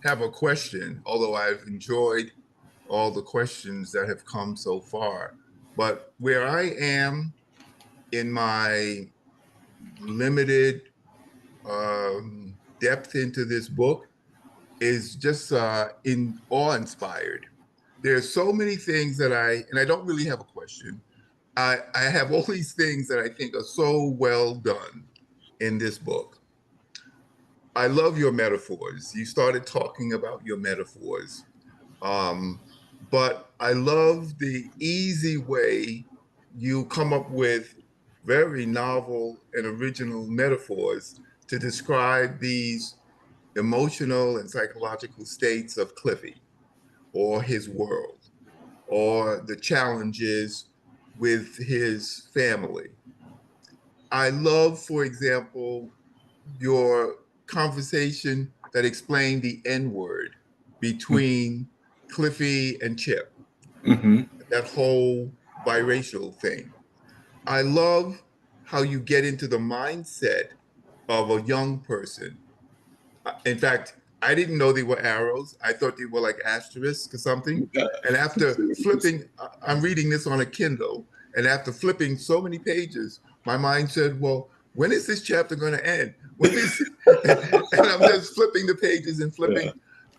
have a question, although I've enjoyed all the questions that have come so far. But where I am in my limited depth into this book is just in awe-inspired. There's so many things that and I don't really have a question. I have all these things that I think are so well done in this book. I love your metaphors. You started talking about your metaphors. Um, but I love the easy way you come up with very novel and original metaphors to describe these emotional and psychological states of Cliffy or his world or the challenges with his family. I love, for example, your conversation that explained the N word between Cliffy and Chip, Mm-hmm. that whole biracial thing. I love how you get into the mindset of a young person. In fact, I didn't know they were arrows. I thought they were like asterisks or something. And after flipping, I'm reading this on a Kindle, and after flipping so many pages, my mind said, well, when is this chapter going to end? When is and I'm just flipping the pages and Yeah. flipping.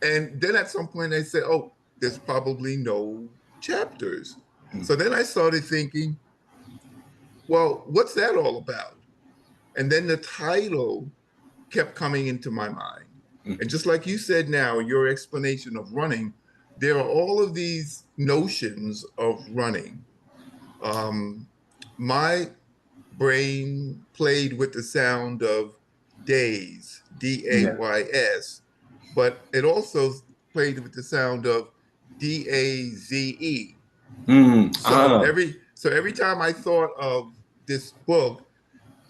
And then at some point I said, oh, there's probably no chapters. So then I started thinking, well, what's that all about? And then the title kept coming into my mind. And just like you said now, your explanation of running, there are all of these notions of running. My brain played with the sound of days, Yeah. Days, but it also played with the sound of Daze. Ah. So every time I thought of this book,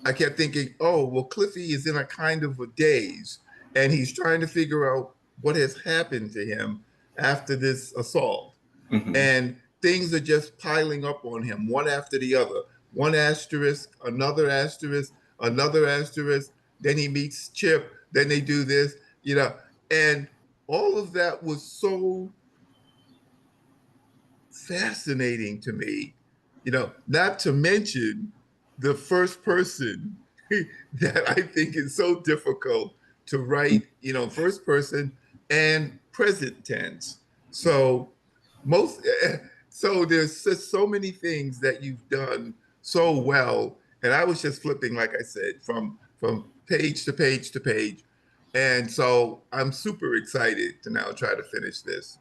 I kept thinking, oh, well, Cliffy is in a kind of a daze, and he's trying to figure out what has happened to him after this assault. Mhm. And things are just piling up on him, one after the other. One asterisk, another asterisk, another asterisk. Then he meets Chip. Then they do this, you know. And all of that was so fascinating to me, not to mention the first person that I think is so difficult to write, first person and present tense. So most so there's just so many things that you've done so well. And I was just flipping, like I said, from page to page to page. And so I'm super excited to now try to finish this.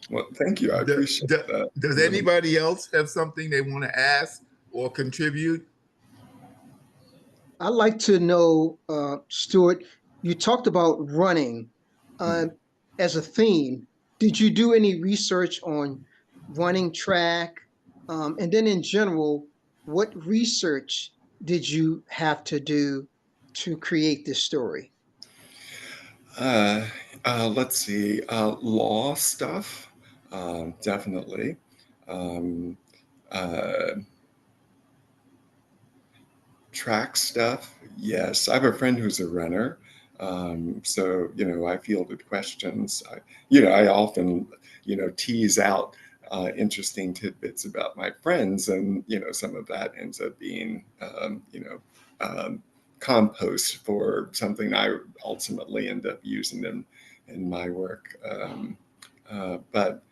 Well, thank you. I D- appreciate d- that. does Really. anybody else have something they want to ask or contribute? I'd like to know, Stuart, you talked about running uh, Mhm. as a theme. Did you do any research on running track? And then in general, what research did you have to do to create this story? Uh, let's see. Law stuff, definitely. Um, uh, Track stuff, yes. I have a friend who's a runner. So, I fielded questions. I often, tease out interesting tidbits about my friends, and, some of that ends up being, um, compost for something I ultimately end up using in my work. But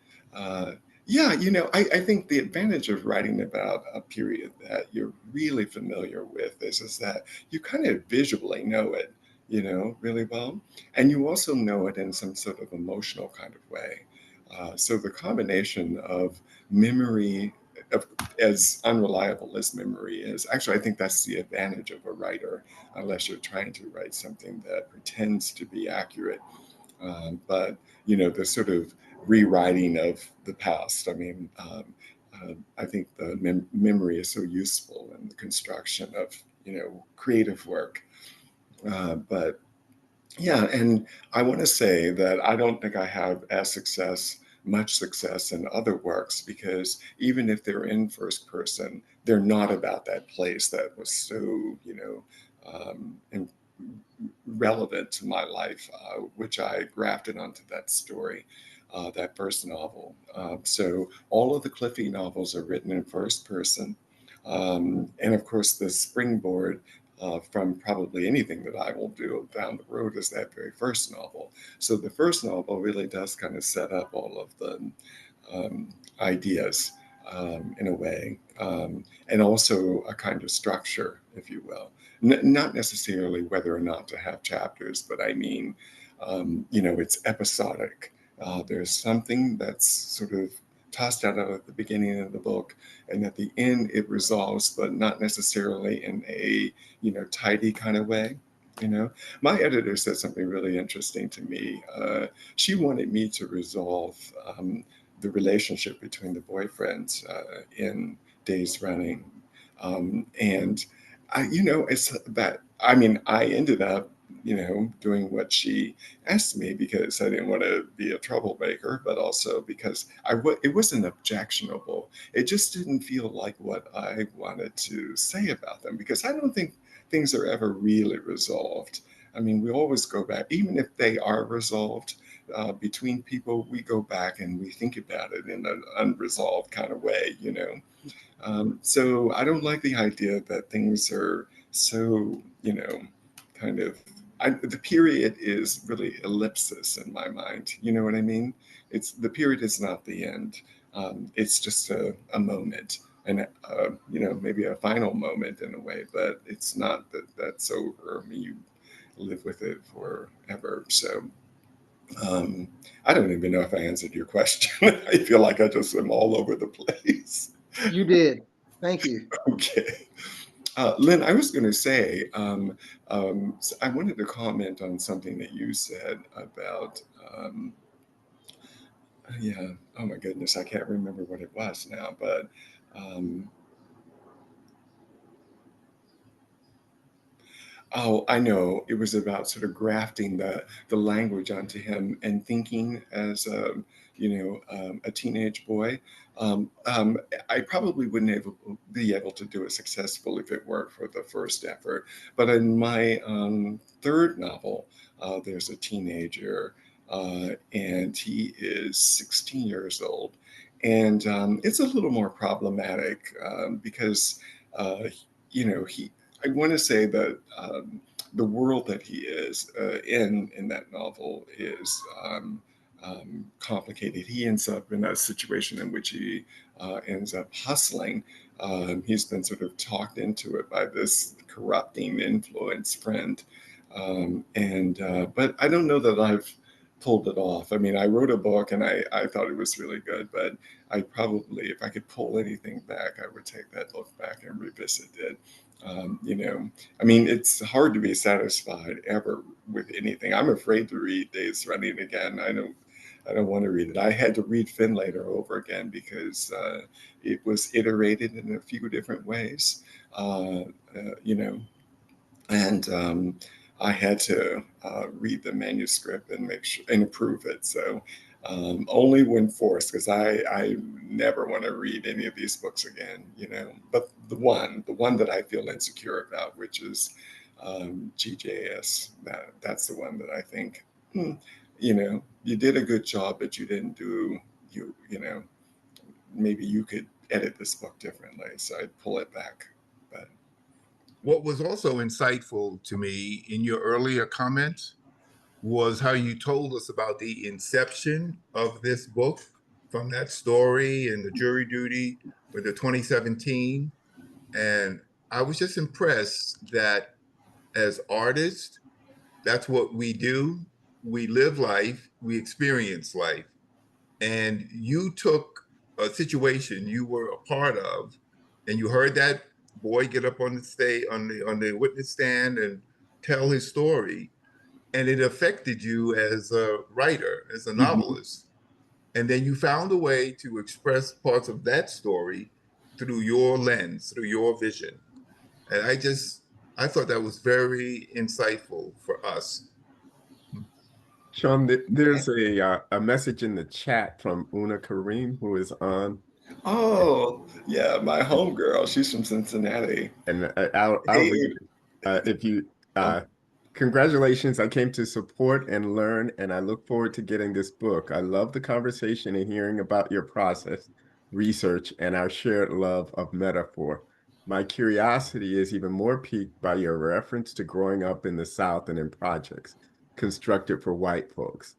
yeah, I think the advantage of writing about a period that you're really familiar with is that you kind of visually know it, really well. And you also know it in some sort of emotional kind of way. So the combination of memory, of, as unreliable as memory is, actually, I think that's the advantage of a writer, unless you're trying to write something that pretends to be accurate. But the sort of rewriting of the past. I mean, I think the memory is so useful in the construction of creative work. But yeah, and I want to say that I don't think I have much success in other works, because even if they're in first person, they're not about that place that was so, relevant to my life, which I grafted onto that story, that first novel. So all of the Cliffy novels are written in first person. And of course, the springboard from probably anything that I will do down the road is that very first novel. So the first novel really does kind of set up all of the ideas in a way, and also a kind of structure, if you will. Not necessarily whether or not to have chapters, but I mean, it's episodic. There's something that's sort of tossed out at the beginning of the book, and at the end it resolves, but not necessarily in a tidy kind of way. My editor said something really interesting to me. She wanted me to resolve the relationship between the boyfriends in Days Running, and it's that. I mean, I ended up, doing what she asked me, because I didn't want to be a troublemaker, but also because it wasn't objectionable. It just didn't feel like what I wanted to say about them, because I don't think things are ever really resolved. I mean, we always go back, even if they are resolved between people, we go back and we think about it in an unresolved kind of way. So I don't like the idea that things are so, kind of. The period is really ellipsis in my mind. You know what I mean? The period is not the end. It's just a moment, and maybe a final moment in a way, but it's not that that's over. I mean, you live with it forever. So I don't even know if I answered your question. I feel like I just am all over the place. You did. Thank you. Okay. Lynn, I was going to say, so I wanted to comment on something that you said about, yeah, oh my goodness, I can't remember what it was now, but um, oh, I know. It was about sort of grafting the language onto him and thinking as a teenage boy. Um, um, I probably wouldn't be able to do it successful if it weren't for the first effort. But in my third novel, there's a teenager, and he is 16 years old, and it's a little more problematic because he I want to say that the world that he is in that novel is complicated. He ends up in a situation in which he ends up hustling. He's been sort of talked into it by this corrupting influence friend, but I don't know that I've pulled it off. I mean, I wrote a book and I thought it was really good, but I probably, if I could pull anything back, I would take that book back and revisit it. I mean, it's hard to be satisfied ever with anything. I'm afraid to read Days Running again. I don't want to read it. I had to read Finlater over again because it was iterated in a few different ways. Uh, uh, you know, and I had to read the manuscript and make sure and approve it. So only when forced, because I never want to read any of these books again, But the one that I feel insecure about, which is GJS, that's the one that I think, you did a good job, but you didn't do maybe you could edit this book differently. So I'd pull it back, but. What was also insightful to me in your earlier comments was how you told us about the inception of this book, from that story and the jury duty with the 2017. And I was just impressed that as artists, that's what we do. We live life, we experience life. And you took a situation you were a part of, and you heard that boy get up on the stage, on the witness stand, and tell his story, and it affected you as a writer, as a Mhm. novelist. And then you found a way to express parts of that story through your lens, through your vision. And I thought that was very insightful for us. Shawn, there's a message in the chat from Una Kareem, who is on, Oh, yeah, my homegirl. She's from Cincinnati. and I'll read Hey, it. If you oh, Congratulations, I came to support and learn, and I look forward to getting this book. I love the conversation and hearing about your process, research, and our shared love of metaphor. My curiosity is even more piqued by your reference to growing up in the South and in projects constructed for white folks.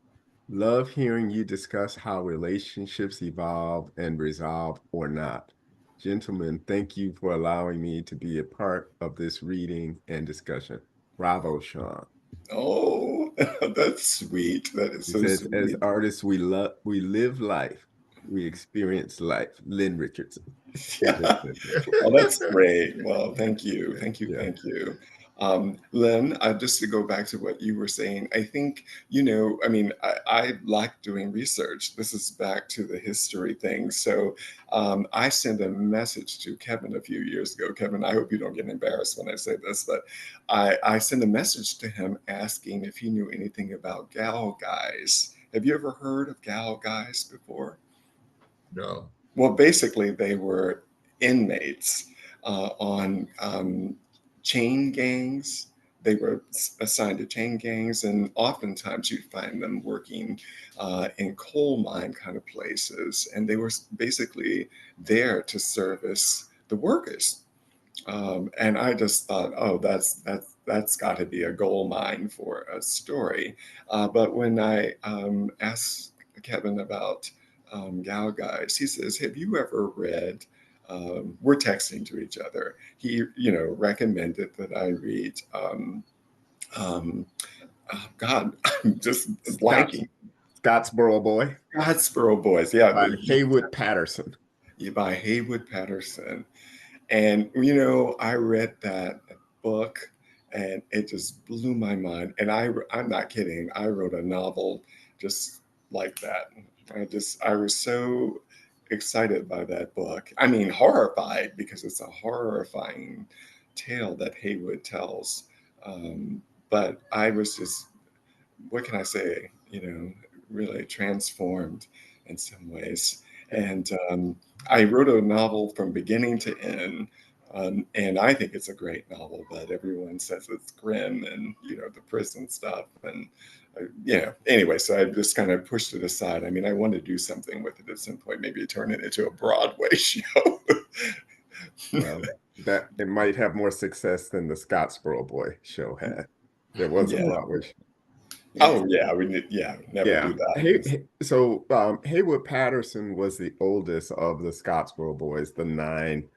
Love hearing you discuss how relationships evolve and resolve or not. Gentlemen, thank you for allowing me to be a part of this reading and discussion. Bravo, Shawn. oh, that's sweet. That is He so says, as sweet. artists, we live life, we experience life. Lynn Richardson. He Yeah. just said Well, that's great. Well, thank you. that. Thank you. Yeah. Thank you. Lynn, just to go back to what you were saying, I think, I mean, I like doing research. This is back to the history thing. So I sent a message to Kevin a few years ago. Kevin, I hope you don't get embarrassed when I say this, but I sent a message to him asking if he knew anything about gal guys. Have you ever heard of gal guys before? No. Well, basically, they were inmates on chain gangs. They were assigned to chain gangs, and oftentimes you'd find them working in coal mine kind of places. And they were basically there to service the workers. And I just thought, oh, that's got to be a gold mine for a story. But when I asked Kevin about Gal Guys, he says, "Have you ever read?" We're texting to each other. He, recommended that I read. Um, oh God, I'm just Scott, blanking. Scottsboro Boy Godsboro Boys, yeah, by Haywood Patterson. by Haywood Patterson. And, I read that book and it just blew my mind. And I'm not kidding. I wrote a novel just like that. I was so excited by that book. I mean, horrified because it's a horrifying tale that Haywood tells. Um, but I was just, what can I say? Really transformed in some ways. And I wrote a novel from beginning to end. And I think it's a great novel, but everyone says it's grim and, the prison stuff. And, anyway, so I just kind of pushed it aside. I mean, I want to do something with it at some point, maybe turn it into a Broadway show. Well, that it might have more success than the Scottsboro Boy show had. There was a Yeah. Broadway show. Oh, yeah. Never Yeah. do that. So Haywood Patterson was the oldest of the Scottsboro Boys, the 9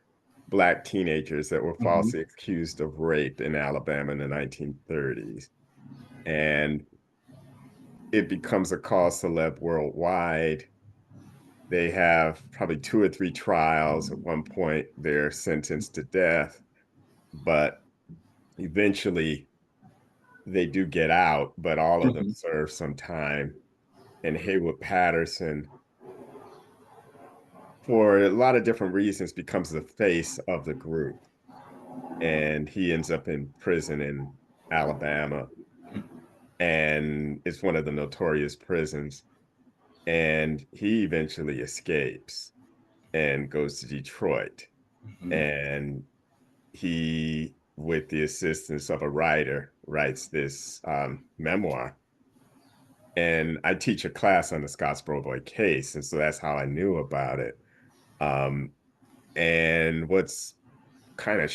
Black teenagers that were Mhm. falsely accused of rape in Alabama in the 1930s. And it becomes a cause celeb worldwide. They have probably 2 or 3 trials. At one point, they're sentenced to death, but eventually they do get out, but all of them Mhm. serve some time. And Haywood Patterson, for a lot of different reasons, becomes the face of the group. And he ends up in prison in Alabama. And it's one of the notorious prisons. And he eventually escapes and goes to Detroit. Mhm. And he, with the assistance of a writer, writes this memoir. And I teach a class on the Scottsboro Boy case. And so that's how I knew about it. Um, and what's kind of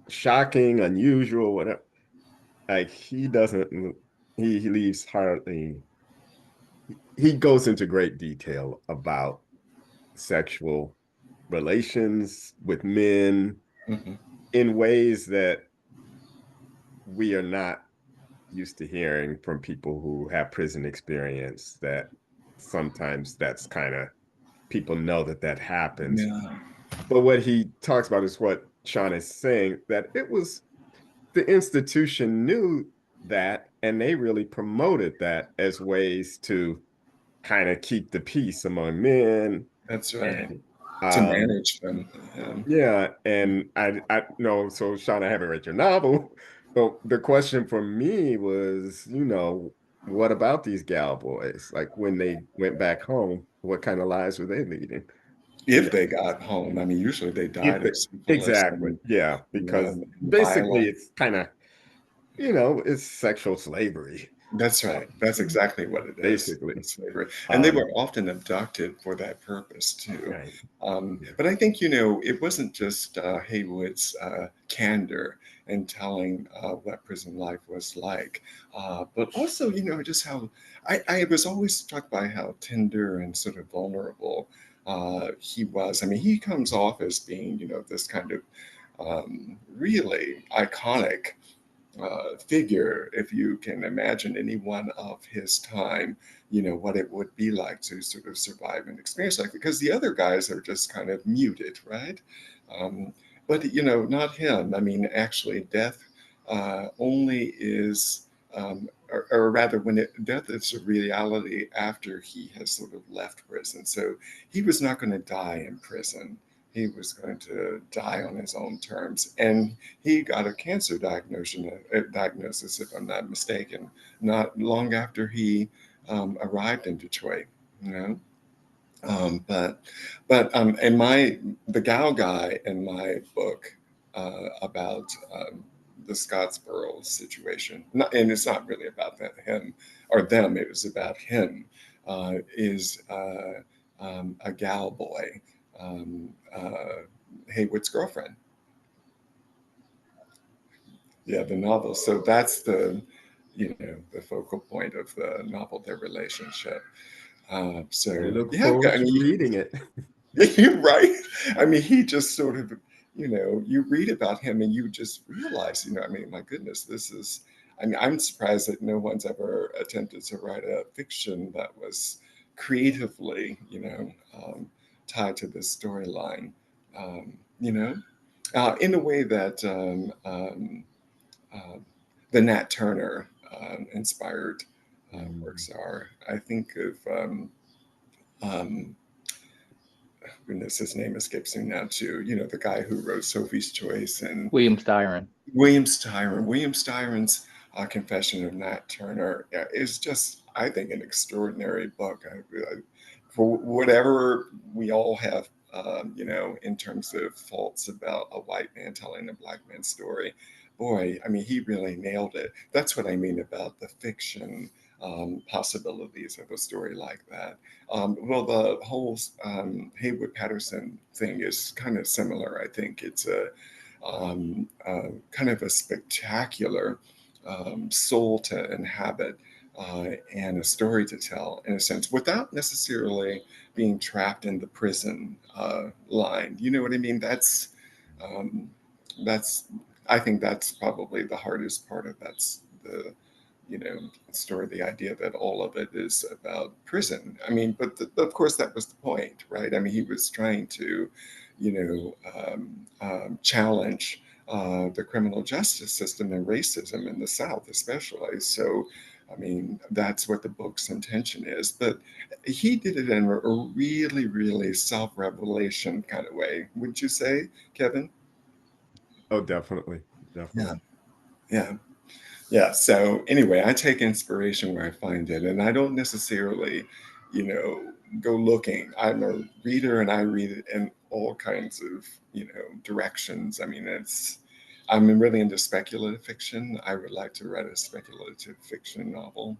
shocking, unusual, whatever, like he doesn't, he leaves hardly, he goes into great detail about sexual relations with men Mhm. in ways that we are not used to hearing from people who have prison experience, that sometimes that's kind of, people know that that happens. Yeah. But what he talks about is what Shawn is saying, that it was the institution knew that, and they really promoted that as ways to kind of keep the peace among men. That's right. And To manage them. yeah, and I know, so Shawn, I haven't read your novel, but the question for me was, what about these gal boys? Like when they went back home, what kind of lives were they leading? If they got home, I mean, usually they If died they, of syphilis exactly, and, yeah, because basically violence. it's kind of, it's sexual slavery, That's right. That's exactly what it is. basically. It's slavery. And they Um, were often abducted for that purpose too. right. Yeah. But I think, it wasn't just Haywood's candor in telling what prison life was like, but also, just how I was always struck by how tender and sort of vulnerable he was. I mean, he comes off as being, this kind of really iconic figure, if you can imagine anyone of his time, what it would be like to sort of survive and experience like, because the other guys are just kind of muted, right? Um, but, not him. I mean, actually, death only is, or rather, death is a reality after he has sort of left prison. So he was not going to die in prison. He was going to die on his own terms. And he got a cancer diagnosis, if I'm not mistaken, not long after he arrived in Detroit. You know, and the gal guy in my book about the Scottsboro situation, and it's not really about him or them. It was about him. Is a gal boy, Haywood's girlfriend. Yeah, the novel. So that's the focal point of the novel, their relationship. I So look yeah, forward I to mean, reading it. you're right. I mean, he just sort of, you read about him and you just realize, I mean, my goodness, this is. I mean, I'm surprised that no one's ever attempted to write a fiction that was creatively, tied to this storyline. You know, in the way that uh, the Nat Turner inspired works are. I think of um, goodness, his name escapes me now too. You know, the guy who wrote Sophie's Choice and William Styron. William Styron. William Styron's Confession of Nat Turner is just, I think, an extraordinary book. For whatever we all have, you know, in terms of faults about a white man telling a black man's story, boy, I mean, he really nailed it. That's what I mean about the fiction possibilities of a story like that. Well, the whole Haywood Patterson thing is kind of similar. I think it's a kind of a spectacular soul to inhabit and a story to tell in a sense without necessarily being trapped in the prison line. You know what I mean? Um, that's I think that's probably the hardest part of that's the you know story, the idea that all of it is about prison. I mean, but of course that was the point, right? I mean, he was trying to challenge the criminal justice system and racism in the South, especially. So, I mean, that's what the book's intention is. But he did it in a really, really self revelation kind of way, wouldn't you say, Kevin? Oh, definitely, Yeah, definitely. yeah. Yeah. So anyway, I take inspiration where I find it, and I don't necessarily, you know, go looking. I'm a reader, and I read it in all kinds of, directions. I mean, I'm really into speculative fiction. I would like to write a speculative fiction novel.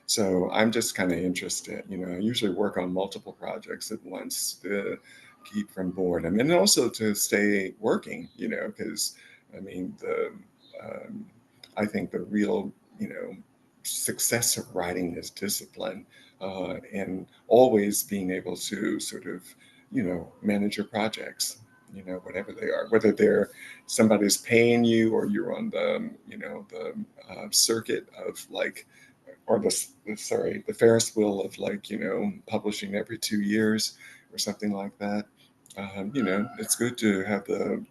So I'm just kind of interested. You know, I usually work on multiple projects at once to keep from boredom, and also to stay working. You know, because I mean um, I think the real, success of writing is discipline and always being able to sort of, manage your projects, whatever they are, whether they're somebody's paying you or you're on the, the circuit of like, or the Ferris wheel of like, publishing every 2 years or something like that. It's good to have the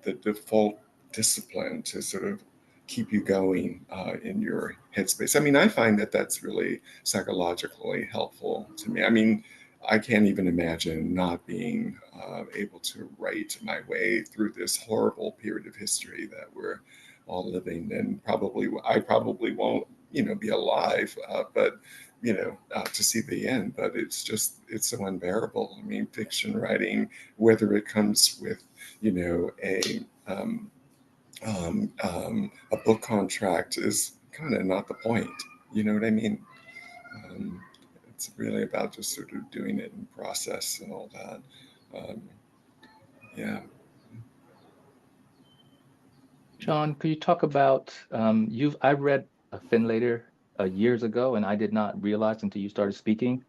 the default discipline to sort of keep you going in your headspace. I mean, I find that that's really psychologically helpful to me. I mean, I can't even imagine not being able to write my way through this horrible period of history that we're all living in. I probably won't, be alive, but to see the end. But it's so unbearable. I mean, fiction writing, whether it comes with, um, a book contract is kind of not the point. You know what I mean? Um, it's really about just sort of doing it in process and all that. Um, yeah. Shawn, could you talk about I read a Finlater years ago, and I did not realize until you started speaking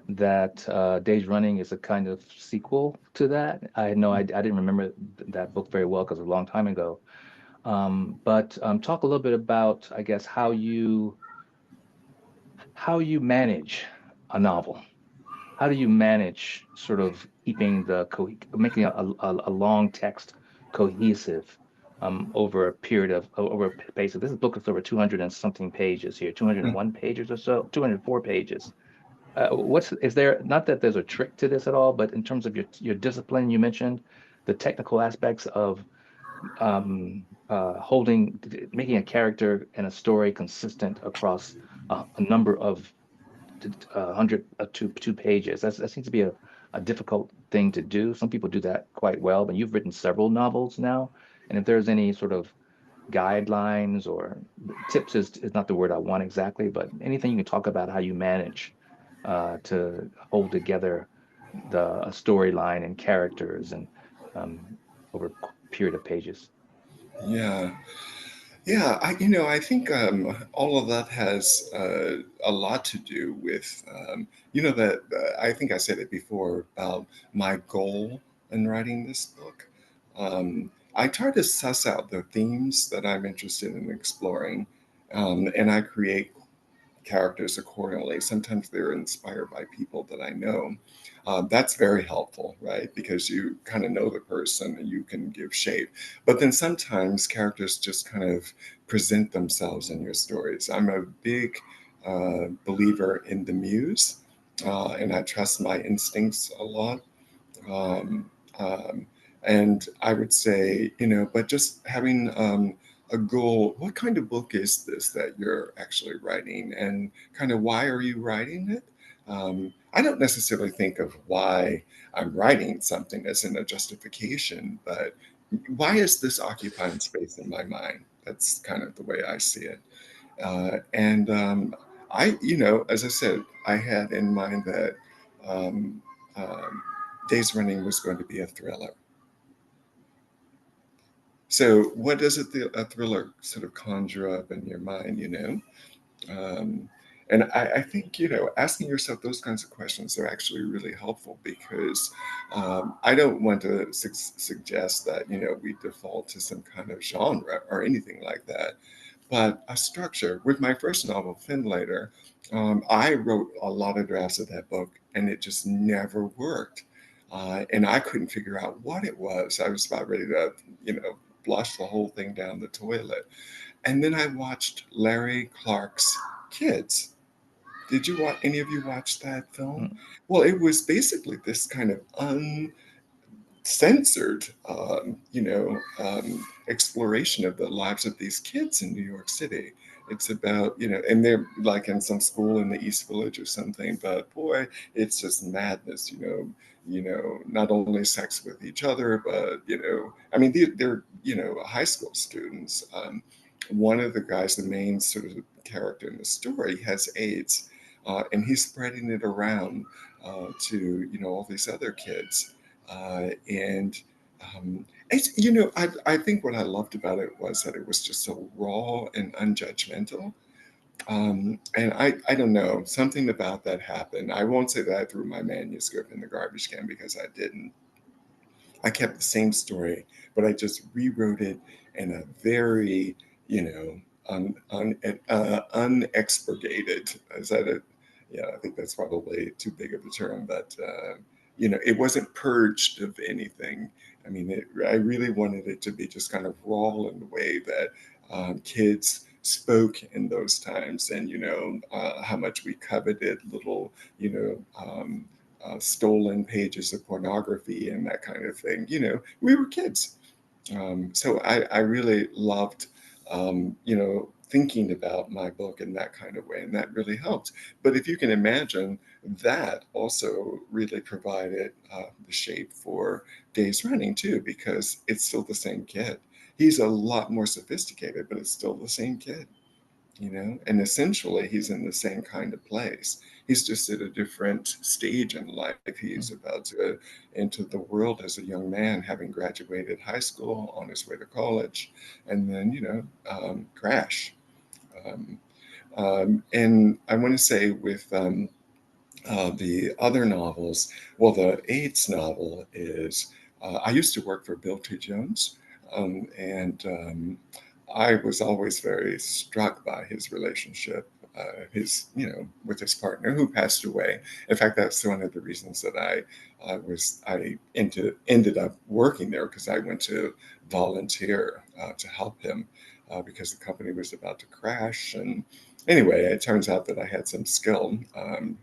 that Days Running is a kind of sequel to that. I didn't remember that book very well because it was a long time ago. But talk a little bit about, I guess, how you manage a novel. How do you manage sort of keeping making a long text cohesive over a period of over a pace of this book is over 200 and something pages here, 201 pages or so, 204 pages. Is there, not that there's a trick to this at all, but in terms of your discipline, you mentioned the technical aspects of making a character and a story consistent across a number of 100 to 2 pages. That seems to be a difficult thing to do. Some people do that quite well, but you've written several novels now. And if there's any sort of guidelines or tips is not the word I want exactly, but anything you can talk about how you manage to hold together a storyline and characters and um, over a period of pages. Yeah. Yeah, I think all of that has a lot to do with, that I think I said it before about my goal in writing this book. I try to suss out the themes that I'm interested in exploring, and I create characters accordingly. Sometimes they're inspired by people that I know. That's very helpful, right? Because you kind of know the person and you can give shape. But then sometimes characters just kind of present themselves in your stories. I'm a big believer in the muse, and I trust my instincts a lot. Um, um, and I would say, but just having a goal. What kind of book is this that you're actually writing, and kind of why are you writing it? I don't necessarily think of why I'm writing something as in a justification, but why is this occupying space in my mind? That's kind of the way I see it. And as I said, I had in mind that um, um, Days Running was going to be a thriller. So, what does a thriller sort of conjure up in your mind? Um, and I think, asking yourself those kinds of questions are actually really helpful because I don't want to suggest that, we default to some kind of genre or anything like that. But a structure. With my first novel, Finlater, I wrote a lot of drafts of that book and it just never worked. And I couldn't figure out what it was. I was about ready to, flush the whole thing down the toilet. And then I watched Larry Clark's Kids. Did any of you watch that film? Mm. Well, it was basically this kind of censored, exploration of the lives of these kids in New York City. It's about, and they're like in some school in the East Village or something, but boy, it's just madness, not only sex with each other, but, I mean, they're high school students. One of the guys, the main sort of character in the story, has AIDS, and he's spreading it around to, all these other kids and it's, I think what I loved about it was that it was just so raw and unjudgmental. And I don't know, something about that happened. I won't say that I threw my manuscript in the garbage can because I didn't. I kept the same story, but I just rewrote it in a very, unexpurgated. Is that it? Yeah, I think that's probably too big of a term, but it wasn't purged of anything. I mean, I really wanted it to be just kind of raw in the way that kids spoke in those times, and how much we coveted little, stolen pages of pornography and that kind of thing. We were kids. So I really loved, thinking about my book in that kind of way, and that really helped. But if you can imagine, that also really provided the shape for Days Running too, because it's still the same kid. He's a lot more sophisticated, but it's still the same kid. And essentially he's in the same kind of place. He's just at a different stage in life. He's about to enter the world as a young man, having graduated high school, on his way to college, and then crash. um, and I want to say with the other novels, well, the AIDS novel is, I used to work for Bill T. Jones, and I was always very struck by his relationship, with his partner who passed away. In fact, that's one of the reasons that I ended up working there, because I went to volunteer to help him because the company was about to crash. And anyway, it turns out that I had some skill.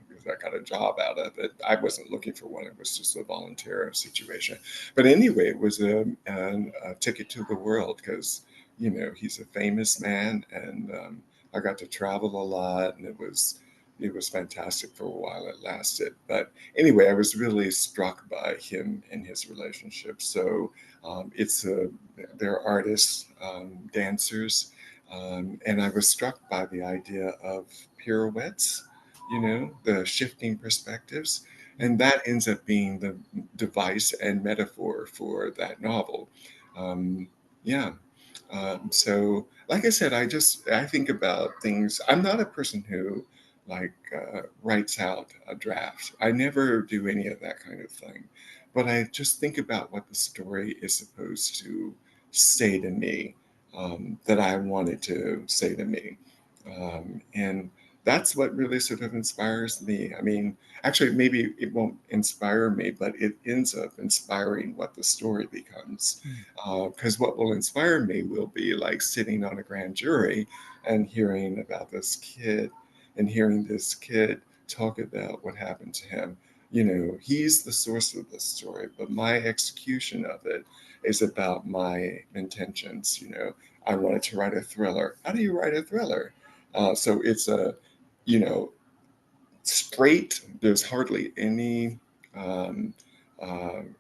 Because I got a job out of it. I wasn't looking for one. It was just a volunteer situation. But anyway, it was a ticket to the world because, he's a famous man, and I got to travel a lot, and it was fantastic for a while. It lasted. But anyway, I was really struck by him and his relationship. So they're artists, dancers, and I was struck by the idea of pirouettes, the shifting perspectives. And that ends up being the device and metaphor for that novel. Yeah. So, like I said, I think about things. I'm not a person who like writes out a draft. I never do any of that kind of thing. But I just think about what the story is supposed to say to me, that I wanted to say to me. And that's what really sort of inspires me. I mean, actually, maybe it won't inspire me, but it ends up inspiring what the story becomes. Because what will inspire me will be like sitting on a grand jury and hearing about this kid and hearing this kid talk about what happened to him. You know, he's the source of the story, but my execution of it is about my intentions. You know, I wanted to write a thriller. How do you write a thriller? So it's a, you know, straight. There's hardly any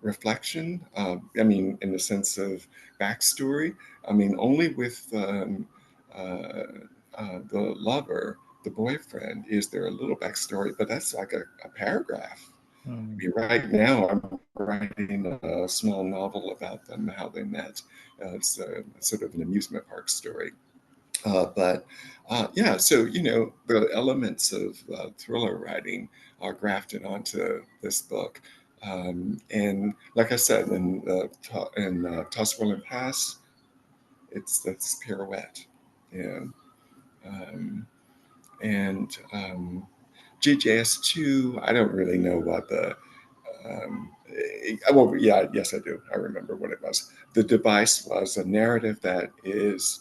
reflection. I mean, in the sense of backstory. I mean, only with the lover, the boyfriend, is there a little backstory, but that's like a paragraph. I mean, right now, I'm writing a small novel about them, how they met. It's sort of an amusement park story. But yeah, so you know, the elements of thriller writing are grafted onto this book, and like I said, in Tuswell Pass, it's this pirouette, and um, and GJS2. I don't really know what the well, yeah, yes, I do. I remember what it was. The device was a narrative that is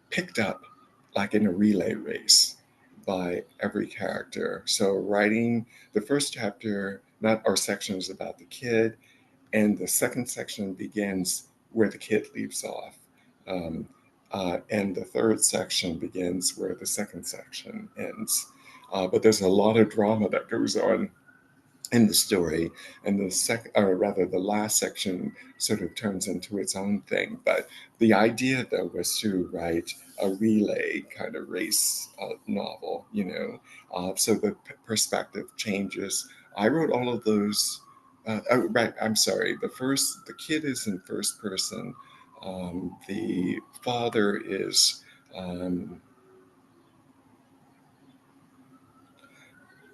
picked up like in a relay race by every character. So writing the first chapter, not our section is about the kid, and the second section begins where the kid leaves off. Um, and the third section begins where the second section ends. But there's a lot of drama that goes on in the story, and the second, or rather the last section, sort of turns into its own thing. But the idea though was to write a relay kind of race novel, you know, so the perspective changes. I wrote all of those. Oh, right, I'm sorry, the kid is in first person. The father is um,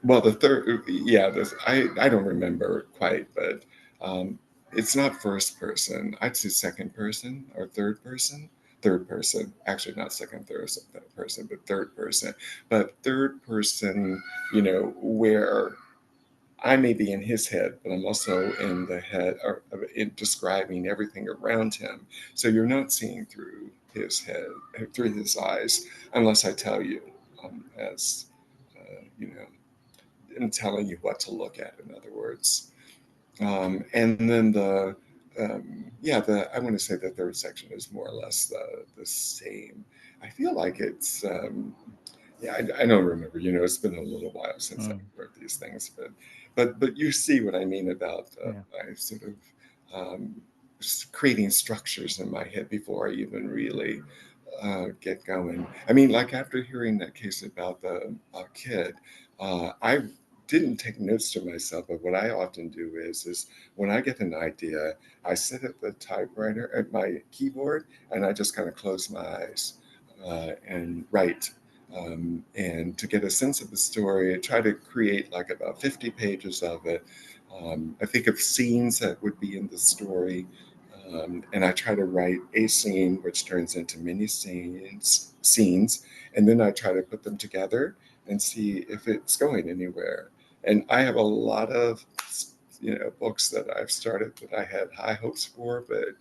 well, the third, yeah, I don't remember quite, but um, it's not first person. I'd say second person or third person. Third person, actually not second, third person, but third person. But third person, you know, where I may be in his head, but I'm also in the head or in describing everything around him. So you're not seeing through his head, through his eyes, unless I tell you, as you know, and telling you what to look at, in other words. And then yeah, I want to say the third section is more or less the same. I feel like it's, yeah, I don't remember. You know, it's been a little while since I wrote these things, but you see what I mean about I sort of creating structures in my head before I even really get going. I mean, like after hearing that case about the kid, I didn't take notes to myself, but what I often do is when I get an idea, I sit at the typewriter at my keyboard and I just kind of close my eyes and write. And to get a sense of the story, I try to create like about 50 pages of it. I think of scenes that would be in the story, and I try to write a scene which turns into many scenes, and then I try to put them together and see if it's going anywhere. And I have a lot of, you know, books that I've started that I had high hopes for, but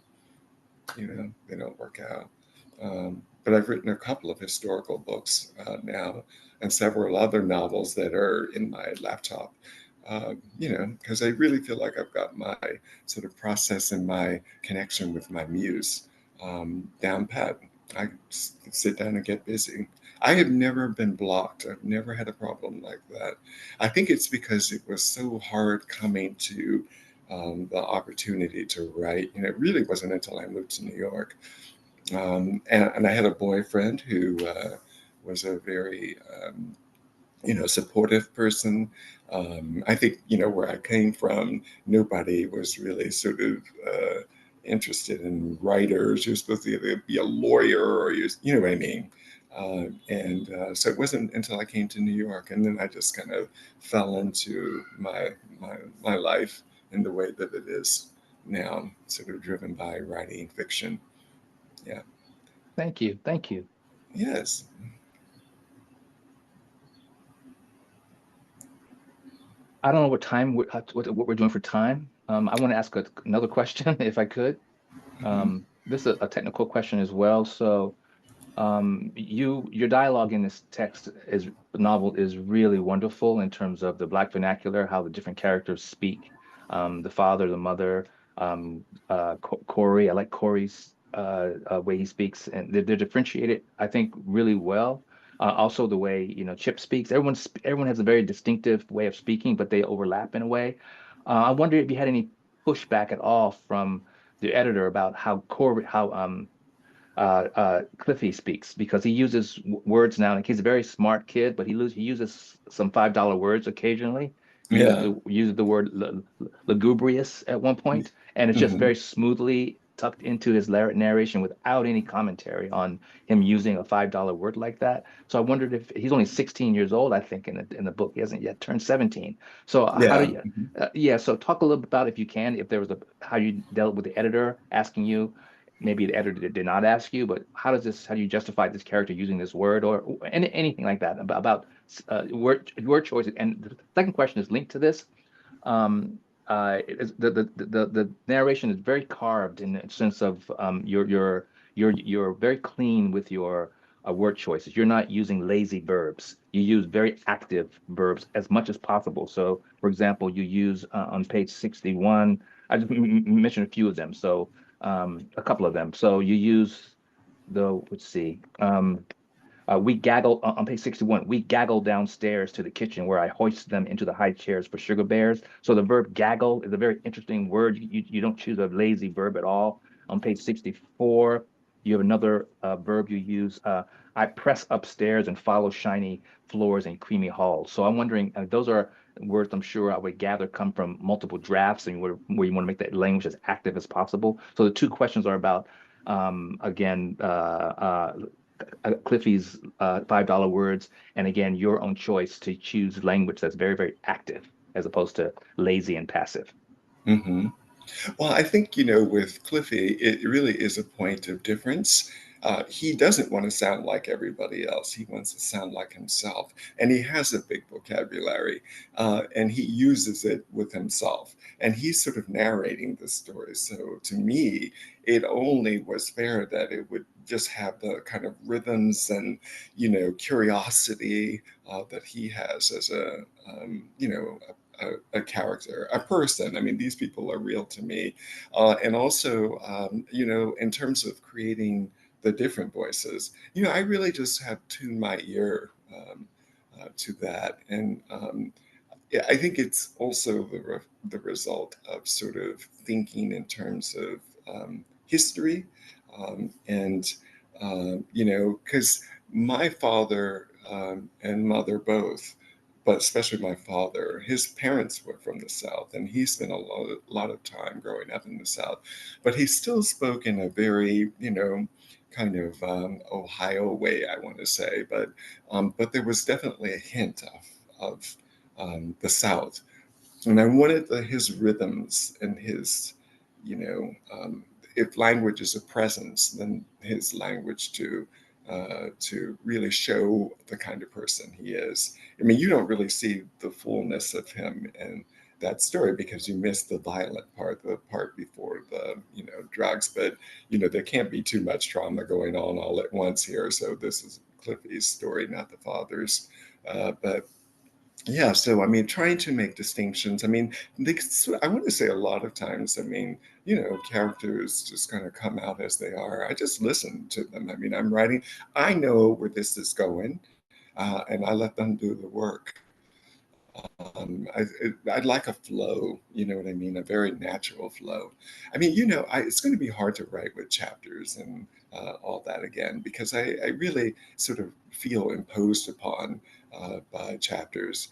you know, they don't work out. But I've written a couple of historical books now, and several other novels that are in my laptop. You know, because I really feel like I've got my sort of process and my connection with my muse down pat. I sit down and get busy. I have never been blocked. I've never had a problem like that. I think it's because it was so hard coming to the opportunity to write. You know, it really wasn't until I moved to New York. And I had a boyfriend who was a very, you know, supportive person. I think, you know, where I came from, nobody was really sort of interested in writers. You're supposed to either be a lawyer or you know what I mean. And so it wasn't until I came to New York, and then I just kind of fell into my life in the way that it is now, sort of driven by writing fiction. Yeah. Thank you. Thank you. Yes. I don't know what time what we're doing for time. I want to ask another question if I could. This is a technical question as well. So, your dialogue in this novel is really wonderful in terms of the Black vernacular, how the different characters speak, the father, the mother, Corey. I like Corey's way he speaks, and they're differentiated, I think, really well. Also, the way Chip speaks. Everyone has a very distinctive way of speaking, but they overlap in a way. I wonder if you had any pushback at all from the editor about how Cliffy speaks, because he uses words now. Like, he's a very smart kid, but he uses some $5 words occasionally. Yeah. Uses the word lugubrious at one point, and it's just Hmm. very smoothly tucked into his narration without any commentary on him using a $5 word like that. So I wondered if he's only 16 years old, I think, in the book. He hasn't yet turned 17. So how do Yeah. you? Yeah. So talk a little bit about, if you can, if there was how you dealt with the editor asking you. Maybe the editor did not ask you, but how do you justify this character using this word, or anything like that about word choices? And the second question is linked to this. The narration is very carved in the sense of, you're very clean with your word choices. You're not using lazy verbs. You use very active verbs as much as possible. So, for example, you use on page 61. I just mentioned a few of them. So, a couple of them. So you use let's see. We gaggle on page 61. We gaggle downstairs to the kitchen where I hoist them into the high chairs for sugar bears. So the verb gaggle is a very interesting word. You don't choose a lazy verb at all. On page 64, you have another verb you use. I press upstairs and follow shiny floors and creamy halls. So I'm wondering, those are words I'm sure I would gather come from multiple drafts, and where you want to make that language as active as possible. So the two questions are about, again, Cliffy's $5 words, and again, your own choice to choose language that's very, very active as opposed to lazy and passive. Hmm. Well, I think, with Cliffy, it really is a point of difference. He doesn't want to sound like everybody else. He wants to sound like himself. And he has a big vocabulary, and he uses it with himself. And he's sort of narrating the story. So to me, it only was fair that it would just have the kind of rhythms and, curiosity that he has as a character, a person. I mean, these people are real to me. And also, in terms of creating the different voices, I really just have tuned my ear to that. And yeah, I think it's also the result of sort of thinking in terms of history. And, because my father and mother both, but especially my father, his parents were from the South, and he spent a lot of time growing up in the South. But he still spoke in a very, kind of Ohio way, I want to say. But there was definitely a hint of the South. And I wanted his rhythms and his, if language is a presence, then his language to really show the kind of person he is. I mean, you don't really see the fullness of him in that story because you miss the violent part, the part before the, drugs. But, there can't be too much trauma going on all at once here. So this is Cliffy's story, not the father's. But yeah, so I mean, trying to make distinctions. I mean, I want to say a lot of times, I mean, characters just kind of come out as they are. I just listen to them. I mean, I'm writing, I know where this is going, and I let them do the work. I'd like a flow, you know what I mean? A very natural flow. I mean, it's going to be hard to write with chapters and all that again, because I really sort of feel imposed upon by chapters,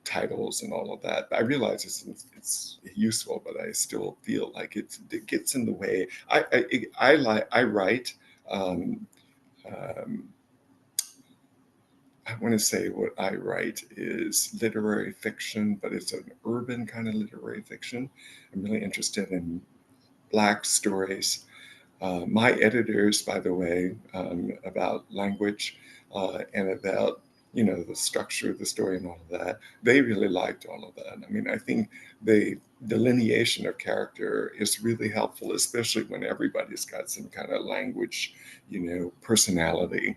titles, and all of that. I realize it's useful, but I still feel like it gets in the way. I write. Um, um, I want to say what I write is literary fiction, but it's an urban kind of literary fiction. I'm really interested in Black stories. My editors, by the way, about language and about the structure of the story and all of that. They really liked all of that. I mean, I think the delineation of character is really helpful, especially when everybody's got some kind of language, personality.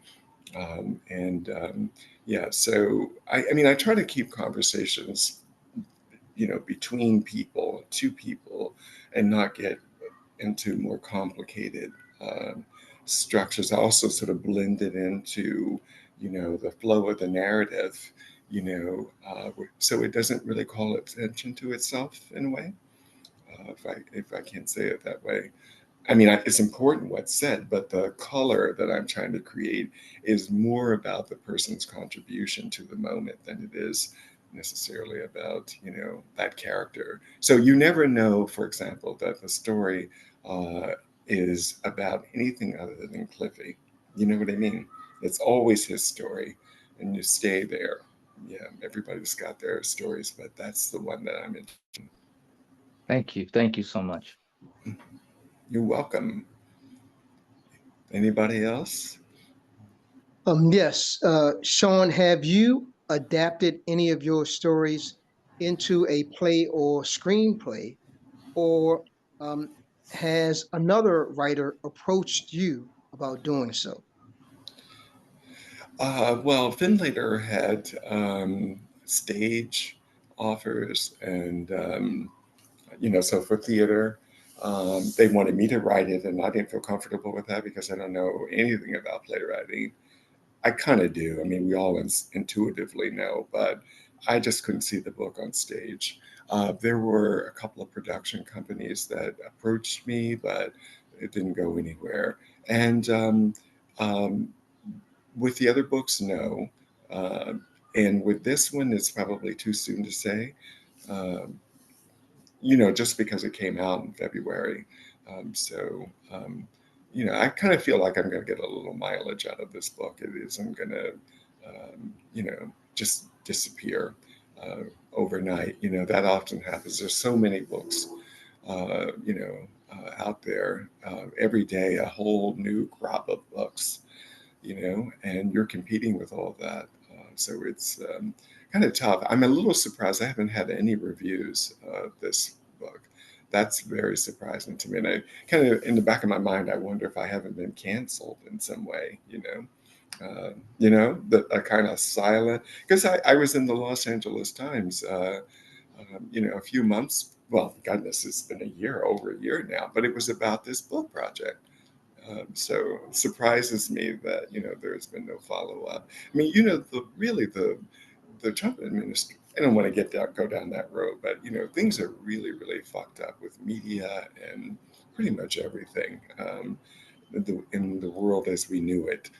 Yeah, so I mean, I try to keep conversations, between people, to people, and not get into more complicated structures. I also sort of blend it into, the flow of the narrative, so it doesn't really call attention to itself in a way, if I can't say it that way. I mean, it's important what's said, but the color that I'm trying to create is more about the person's contribution to the moment than it is necessarily about, that character. So you never know, for example, that the story is about anything other than Cliffy. You know what I mean? It's always his story, and you stay there. Yeah, everybody's got their stories, but that's the one that I'm in. Thank you. Thank you so much. You're welcome. Anybody else? Yes, Shawn, have you adapted any of your stories into a play or screenplay, or um, has another writer approached you about doing so? Well, Finlater had stage offers, and so for theater, they wanted me to write it, and I didn't feel comfortable with that because I don't know anything about playwriting. I kind of do. I mean, we all intuitively know, but I just couldn't see the book on stage. There were a couple of production companies that approached me, but it didn't go anywhere. And um, with the other books, no. Uh, and with this one, it's probably too soon to say, um, just because it came out in February. So, I kind of feel like I'm going to get a little mileage out of this book. It isn't going to, just disappear overnight. That often happens. There's so many books, out there. Every day, a whole new crop of books, and you're competing with all of that. So it's kind of tough. I'm a little surprised. I haven't had any reviews of this book. That's very surprising to me. And I kind of, in the back of my mind, I wonder if I haven't been canceled in some way, the a kind of silent, because I was in the Los Angeles Times, a few months. Well, goodness, it's been over a year now, but it was about this book project. So it surprises me that there's been no follow up. I mean, the Trump administration. I don't want to go down that road, but things are really really fucked up with media and pretty much everything in the world as we knew it.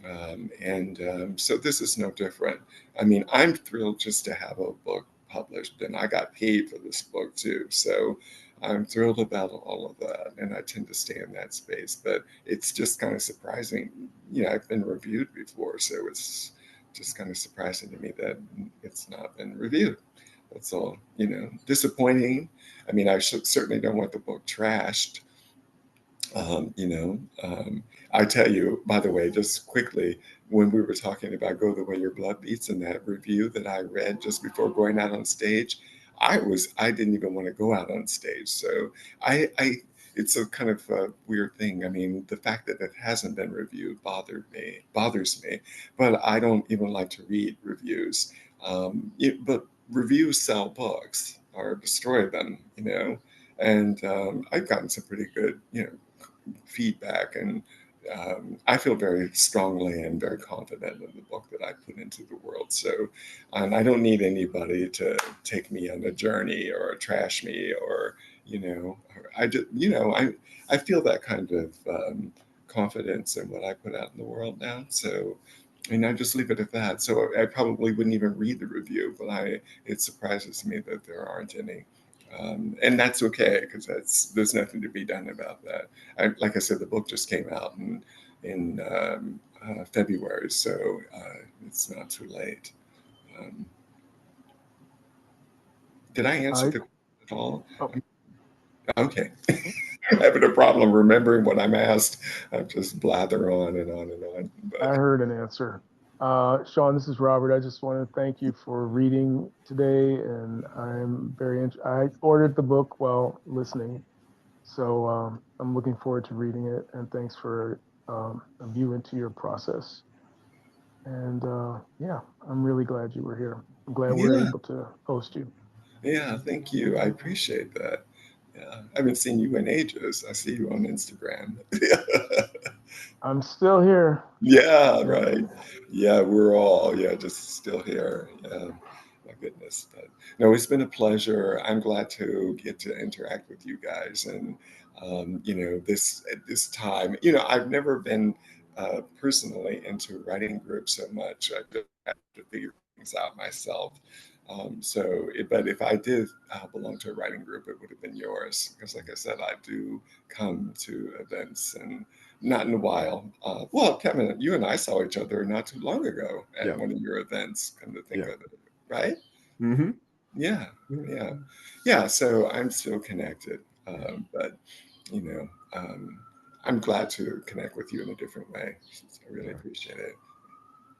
And so this is no different. I mean, I'm thrilled just to have a book published, and I got paid for this book too. So I'm thrilled about all of that, and I tend to stay in that space. But it's just kind of surprising. I've been reviewed before, so it's just kind of surprising to me that it's not been reviewed. That's all. Disappointing. I mean, I certainly don't want the book trashed. Um, you know, um, I tell you, by the way, just quickly, when we were talking about Go the Way Your Blood Beats in that review that I read just before going out on stage, I didn't even want to go out on stage. So it's a kind of a weird thing. I mean, the fact that it hasn't been reviewed bothers me, but I don't even like to read reviews. But reviews sell books or destroy them, and I've gotten some pretty good, feedback, and I feel very strongly and very confident in the book that I put into the world. So, and I don't need anybody to take me on a journey or trash me or I just I feel that kind of confidence in what I put out in the world now. So. And I just leave it at that. So I probably wouldn't even read the review, but it surprises me that there aren't any. And that's okay because there's nothing to be done about that. Like I said, the book just came out in February, so it's not too late. Um, did I answer I, the question at all? oh, Okay. I'm having a problem remembering what I'm asked. I just blather on and on and on. I But heard an answer. Shawn, this is Robert. I just want to thank you for reading today, and I'm I ordered the book while listening, so I'm looking forward to reading it. And thanks for a view into your process. And yeah, I'm really glad you were here. I'm glad we're Yeah, able to host you. yeah, thank you. I appreciate that. Yeah, I haven't seen you in ages. I see you on Instagram. I'm still here. Yeah, Yeah. right. Yeah, we're all, yeah, just still here. Yeah, my goodness. But no, it's been a pleasure. I'm glad to get to interact with you guys. And, this at this time, I've never been personally into writing groups so much. I just had to figure things out myself. But if I did belong to a writing group, it would have been yours. Because, like I said, I do come to events and not in a while. Well, Kevin, you and I saw each other not too long ago at Yeah. one of your events, come to think Yeah. of it, right? Mm-hmm. Yeah, Yeah. yeah. Yeah, so I'm still connected. But, you know, um, I'm glad to connect with you in a different way. I really Yeah. appreciate it.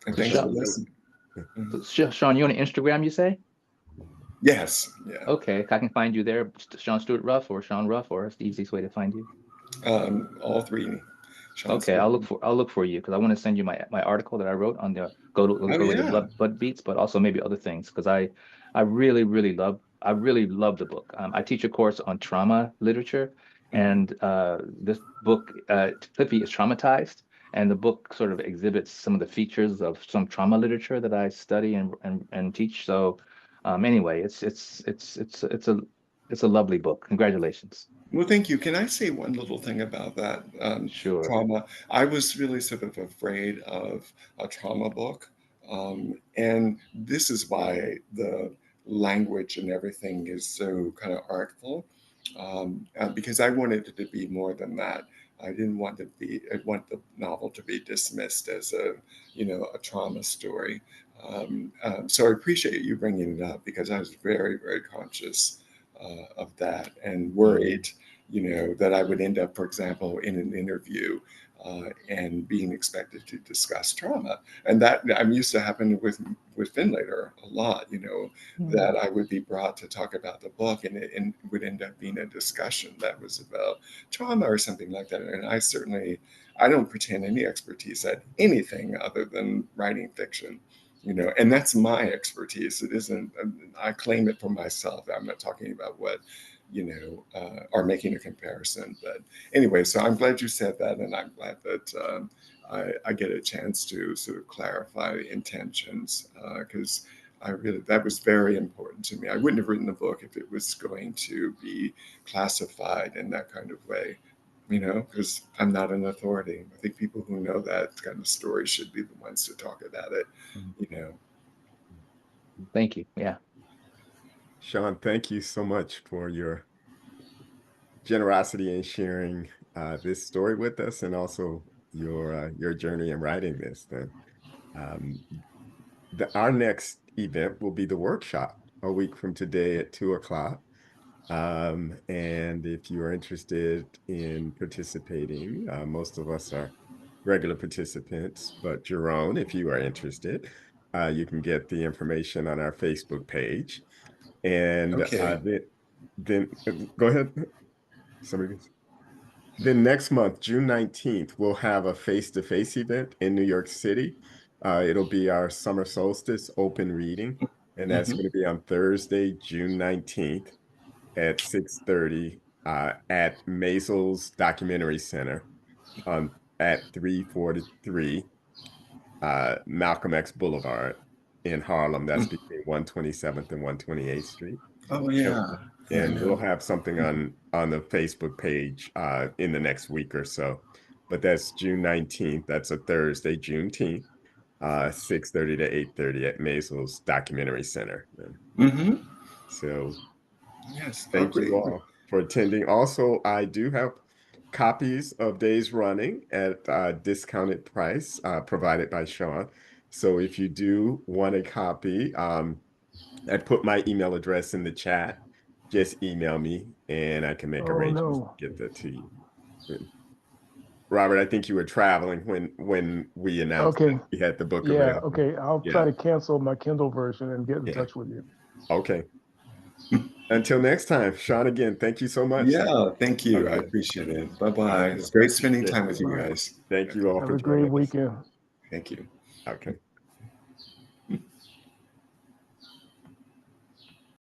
And So thanks for Sean, listening. Yeah. Mhm. Sean, you on Instagram, you say? Yes, yeah. Okay, I can find you there, Shawn Stewart Ruff or Sean Ruff, or it's the easiest way to find you. All three. Sean Okay, Stewart. I'll look for you because I want to send you my article that I wrote on the Oh, go to the yeah. blood beats, but also maybe other things because I really love the book. I teach a course on trauma literature, Mhm. and this book Cliffy is traumatized, and the book sort of exhibits some of the features of some trauma literature that I study and teach. So anyway, it's a lovely book. Congratulations. Well, thank you. Can I say one little thing about that Sure. trauma? I was really sort of afraid of a trauma book. And this is why the language and everything is so kind of artful, because I wanted it to be more than that. I want the novel to be dismissed as a trauma story. So I appreciate you bringing it up because I was very, very conscious of that and worried that I would end up, for example, in an interview and being expected to discuss trauma. And that I'm used to happening with Finlater a lot, that I would be brought to talk about the book and it would end up being a discussion that was about trauma or something like that. And I don't pretend any expertise at anything other than writing fiction. And that's my expertise. It isn't, I claim it for myself. I'm not talking about what or making a comparison. But anyway, so I'm glad you said that, and I'm glad that I get a chance to sort of clarify intentions because that was very important to me. I wouldn't have written the book if it was going to be classified in that kind of way. Because I'm not an authority. I think people who know that kind of story should be the ones to talk about it. You know. Thank you. Yeah. Shawn, thank you so much for your generosity in sharing this story with us and also your journey in writing this. Then, um, our next event will be the workshop a week from today at 2 o'clock. And if you are interested in participating, most of us are regular participants, but Jerome, if you are interested, you can get the information on our Facebook page. And Okay. then go ahead. Somebody. Then next month, June 19th, we'll have a face-to-face event in New York City. It'll be our summer solstice open reading, and that's Hmm. going to be on Thursday, June 19th at 6:30 at Mazel's Documentary Center at 343 Malcolm X Boulevard in Harlem. That's between 127th and 128th Street. Oh And, yeah. Yeah. and we'll have something on the Facebook page in the next week or so. But that's June 19th. That's a Thursday, Juneteenth, 6:30 to 8:30 at Mazel's Documentary Center. And Hmm. so Yes. Oh, thank you great. all for attending. Also, I do have copies of Days Running at discounted price provided by Shawn. So if you do want a copy, I put my email address in the chat. Just email me and I can make Oh arrangements to no. get that to you. Robert, I think you were traveling when we announced Okay. that we had the book Yeah. available. Okay. I'll try to cancel my Kindle version and get in touch with you. Okay. Until next time, Shawn, again, thank you so much. Yeah, thank you. I Okay. appreciate it. Bye-bye. It's great spending time with you Bye. guys. Thank you all Have for a great joining us. weekend. Thank you. Okay.